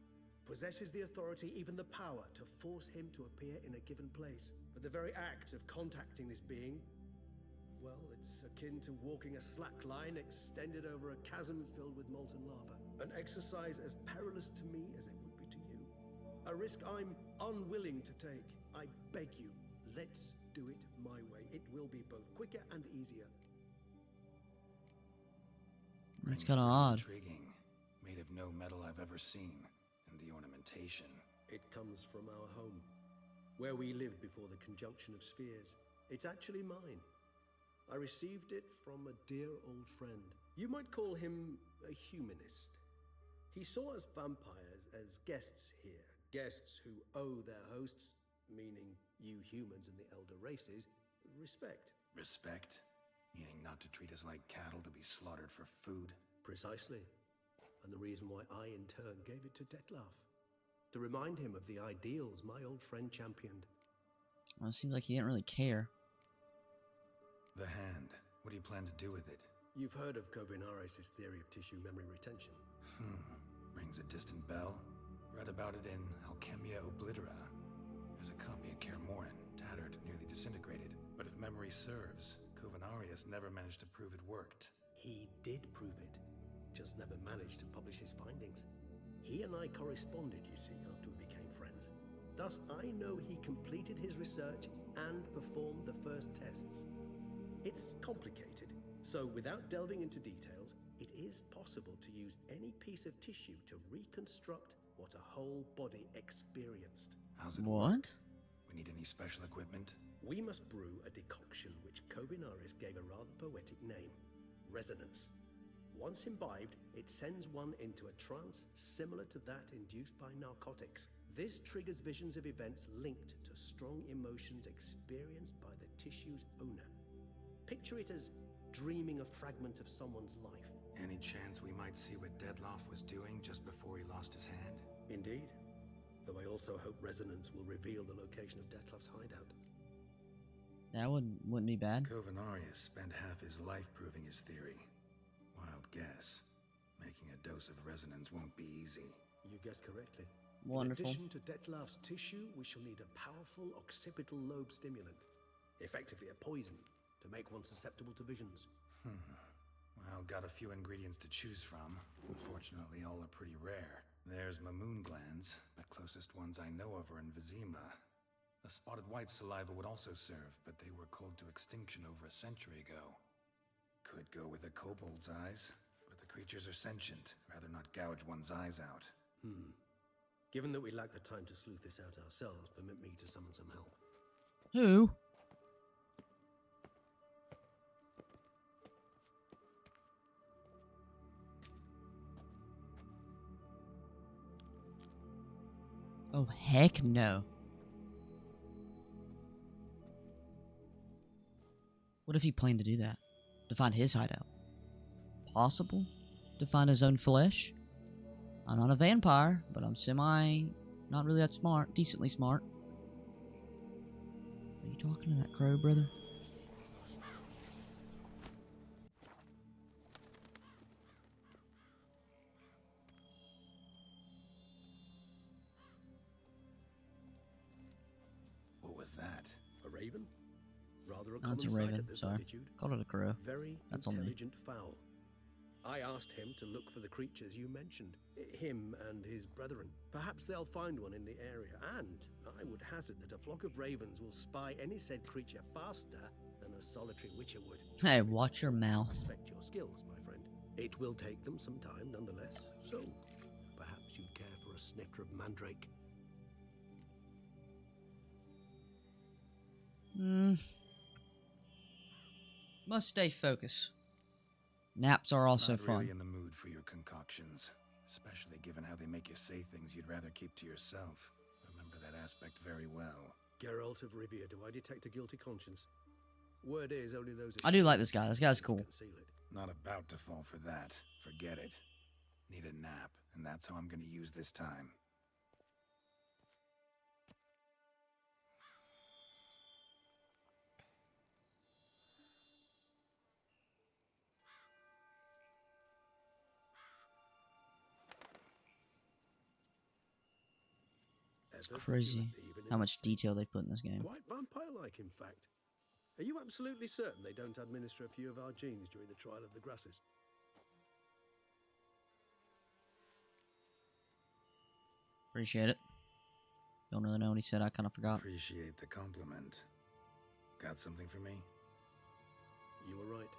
Possesses the authority, even the power, to force him to appear in a given place. But the very act of contacting this being, well, it's akin to walking a slack line extended over a chasm filled with molten lava. An exercise as perilous to me as it would be to you. A risk I'm unwilling to take. I beg you, let's do it my way. It will be both quicker and easier. It's Ring's kind of pretty odd. Intriguing. Made of no metal I've ever seen. And the ornamentation. It comes from our home, where we lived before the conjunction of spheres. It's actually mine. I received it from a dear old friend. You might call him a humanist. He saw us vampires as guests here, guests who owe their hosts, meaning you humans and the elder races, respect. Respect? Meaning not to treat us like cattle to be slaughtered for food? Precisely. And the reason why I, in turn, gave it to Dettlaff. To remind him of the ideals my old friend championed. Well, it seems like he didn't really care. The hand. What do you plan to do with it? You've heard of Kovinaris' theory of tissue memory retention. Rings a distant bell. Read about it in Alchemia Oblitera. There's a copy at Kaer Morhen, tattered, nearly disintegrated. But if memory serves, Kovinaris never managed to prove it worked. He did prove it, just never managed to publish his findings. He and I corresponded, you see, after we became friends. Thus, I know he completed his research and performed the first tests. It's complicated, so without delving into details, it is possible to use any piece of tissue to reconstruct what a whole body experienced. How's it What? work? We need any special equipment? We must brew a decoction which Kovinaris gave a rather poetic name, resonance. Once imbibed, it sends one into a trance similar to that induced by narcotics. This triggers visions of events linked to strong emotions experienced by the tissue's owner. Picture it as dreaming a fragment of someone's life. Any chance we might see what Dettlaff was doing just before he lost his hand? Indeed. Though I also hope resonance will reveal the location of Dettlaff's hideout. That wouldn't be bad. Kovinaris spent half his life proving his theory. Wild guess. Making a dose of resonance won't be easy. You guessed correctly. Wonderful. In addition to Dettlaff's tissue, we shall need a powerful occipital lobe stimulant. Effectively a poison, to make one susceptible to visions. Well, got a few ingredients to choose from. Unfortunately, all are pretty rare. There's Mamoon glands. The closest ones I know of are in Vizima. A spotted white saliva would also serve, but they were cold to extinction over a century ago. Could go with a kobold's eyes, but the creatures are sentient. Rather not gouge one's eyes out. Given that we lack the time to sleuth this out ourselves, permit me to summon some help. Who? Oh, heck no. What if he planned to do that? To find his hideout? Possible? To find his own flesh? I'm not a vampire, but I'm not really that smart. Decently smart. Are you talking to that crow, brother? What was that? A raven? Rather a No, it's common a sight raven. at this Sorry. latitude. Called it a crow. Very That's on me. intelligent fowl. I asked him to look for the creatures you mentioned. Him and his brethren. Perhaps they'll find one in the area, and I would hazard that a flock of ravens will spy any said creature faster than a solitary witcher would. Hey, watch your mouth. Respect your skills, my friend. It will take them some time, nonetheless. So, perhaps you'd care for a snifter of mandrake. Must stay focused. Naps are also Not fun. really in the mood for your concoctions, especially given how they make you say things you'd rather keep to yourself. Remember that aspect very well. Geralt of Rivia, do I detect a guilty conscience? Word is only those. I do like this guy. This guy's cool. Conceal it. Not about to fall for that. Forget it. Need a nap, and that's how I'm gonna use this time. It's crazy how much detail they put in this game. Quite vampire-like, in fact. Are you absolutely certain they don't administer a few of our genes during the trial of the grasses? Appreciate it. Don't really know what he said. I kind of forgot. Appreciate the compliment. Got something for me? You were right.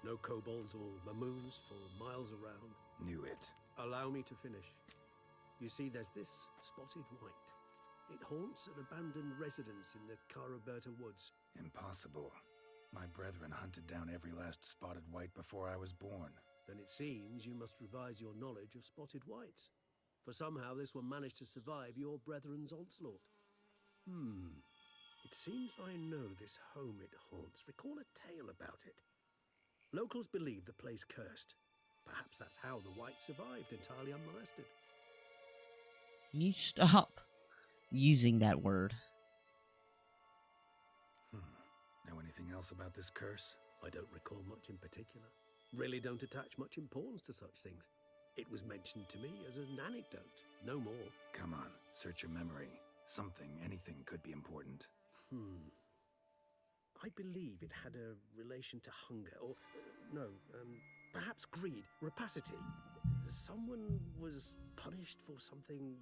No kobolds or mamoons for miles around. Knew it. Allow me to finish. You see, there's this spotted white. It haunts an abandoned residence in the Caraberta woods. Impossible. My brethren hunted down every last spotted white before I was born. Then it seems you must revise your knowledge of spotted whites. For somehow this one managed to survive your brethren's onslaught. It seems I know this home it haunts. Recall a tale about it. Locals believe the place cursed. Perhaps that's how the white survived entirely unmolested. Can you stop using that word? Know anything else about this curse? I don't recall much in particular. Really don't attach much importance to such things. It was mentioned to me as an anecdote, no more. Come on, search your memory. Something, anything could be important. I believe it had a relation to hunger, or, perhaps greed, rapacity. Someone was punished for something...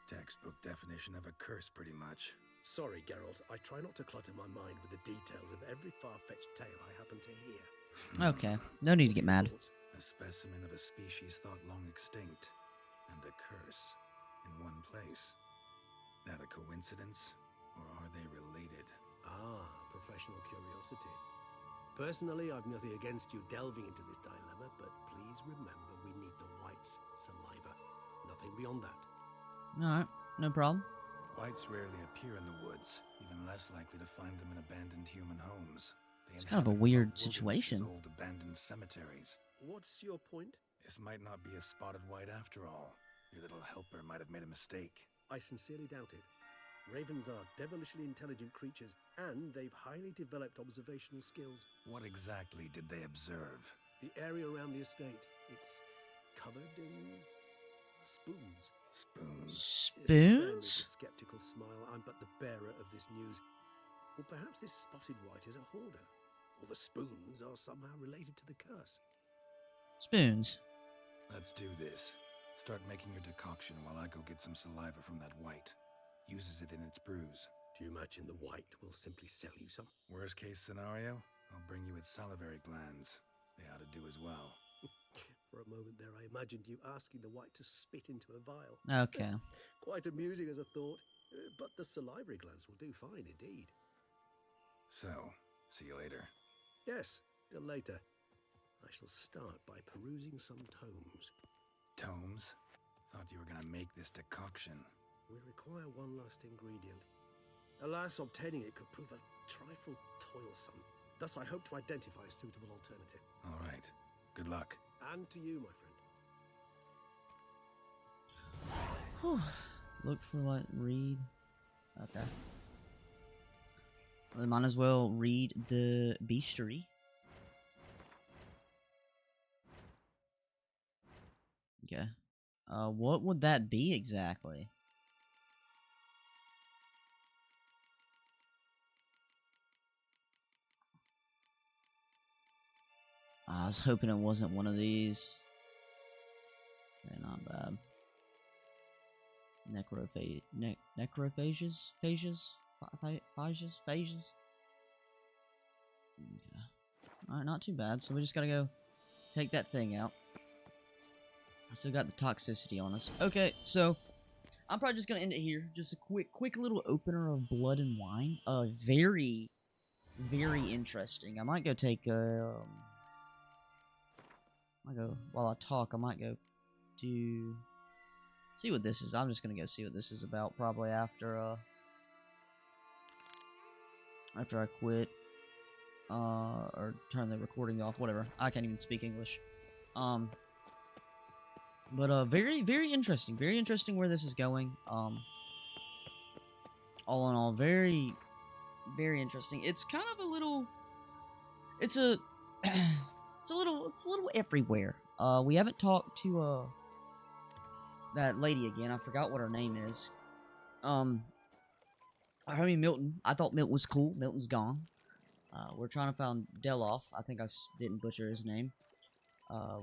Textbook definition of a curse, pretty much. Sorry, Geralt, I try not to clutter my mind with the details of every far-fetched tale I happen to hear. Okay, no need to get mad. A specimen of a species thought long extinct, and a curse in one place. That a coincidence, or are they related? Ah, professional curiosity. Personally, I've nothing against you delving into this dilemma, but please remember we need the white's saliva. Nothing beyond that. Alright, no problem. Whites rarely appear in the woods, even less likely to find them in abandoned human homes. It's kind of a weird situation. Old abandoned cemeteries. What's your point? This might not be a spotted white after all. Your little helper might have made a mistake. I sincerely doubt it. Ravens are devilishly intelligent creatures, and they've highly developed observational skills. What exactly did they observe? The area around the estate. It's covered in spoons. Spoons? Spare me the Spoons? skeptical smile. I'm but the bearer of this news. Or perhaps this spotted white is a hoarder. Or the spoons are somehow related to the curse. Spoons. Let's do this. Start making your decoction while I go get some saliva from that white. Uses it in its brews. Do you imagine the white will simply sell you some? Worst case scenario, I'll bring you its salivary glands. They ought to do as well. For a moment there, I imagined you asking the white to spit into a vial. Okay. Quite amusing as a thought, but the salivary glands will do fine indeed. So, see you later. Yes, till later. I shall start by perusing some tomes. Tomes? Thought you were gonna make this decoction. We require one last ingredient. Alas, obtaining it could prove a trifle toilsome. Thus, I hope to identify a suitable alternative. All right. Good luck. And to you, my friend. Whew. Look for what? Read. Okay. Well, might as well read the bestiary. Okay. What would that be exactly? I was hoping it wasn't one of these. Okay, not bad. Necrophages? Phages? Phages? Okay. Alright, not too bad. So we just gotta go take that thing out. I still got the toxicity on us. Okay, so I'm probably just gonna end it here. Just a quick little opener of Blood and Wine. Very interesting. I might go take while I talk. I might go to see what this is. I'm just gonna go see what this is about. Probably after I quit, or turn the recording off. Whatever. I can't even speak English. But very interesting. Very interesting where this is going. All in all, very interesting. It's kind of a little. It's a. It's a little everywhere. We haven't talked to that lady again. I forgot what her name is. I mean Milton. I thought Milton was cool. Milton's gone. We're trying to find Deloff. I think I didn't butcher his name.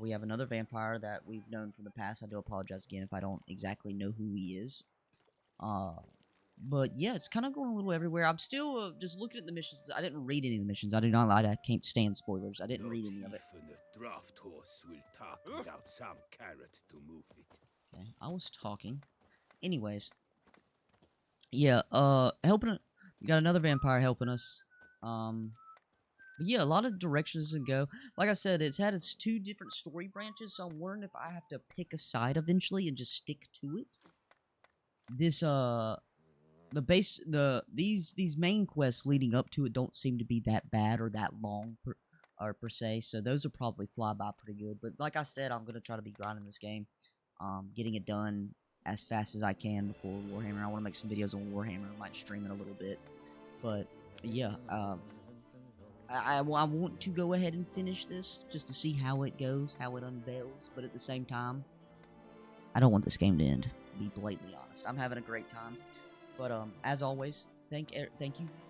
We have another vampire that we've known from the past. I do apologize again if I don't exactly know who he is. But yeah, it's kind of going a little everywhere. I'm still just looking at the missions. I didn't read any of the missions. I do not lie. I can't stand spoilers. I didn't read any of it. Even a draft horse will talk without some carrot to move it. Okay, I was talking. Anyways, yeah. Helping. We got another vampire helping us. But yeah, a lot of directions to go. Like I said, it's had its two different story branches, so I'm wondering if I have to pick a side eventually and just stick to it. This these main quests leading up to it don't seem to be that bad or that long per se, so those will probably fly by pretty good. But like I said, I'm gonna try to be grinding this game, getting it done as fast as I can before Warhammer. I want to make some videos on Warhammer. I might stream it a little bit, but yeah, I want to go ahead and finish this just to see how it goes, how it unveils. But at the same time, I don't want this game to end. To be blatantly honest, I'm having a great time. But as always, thank you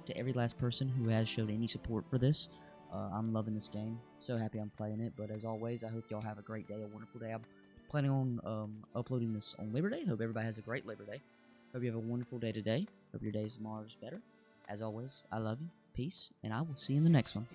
to every last person who has showed any support for this. I'm loving this game. So happy I'm playing it. But as always, I hope y'all have a great day, a wonderful day. I'm planning on uploading this on Labor Day. Hope everybody has a great Labor Day. Hope you have a wonderful day today. Hope your day tomorrow is better. As always, I love you. Peace, and I will see you in the next one.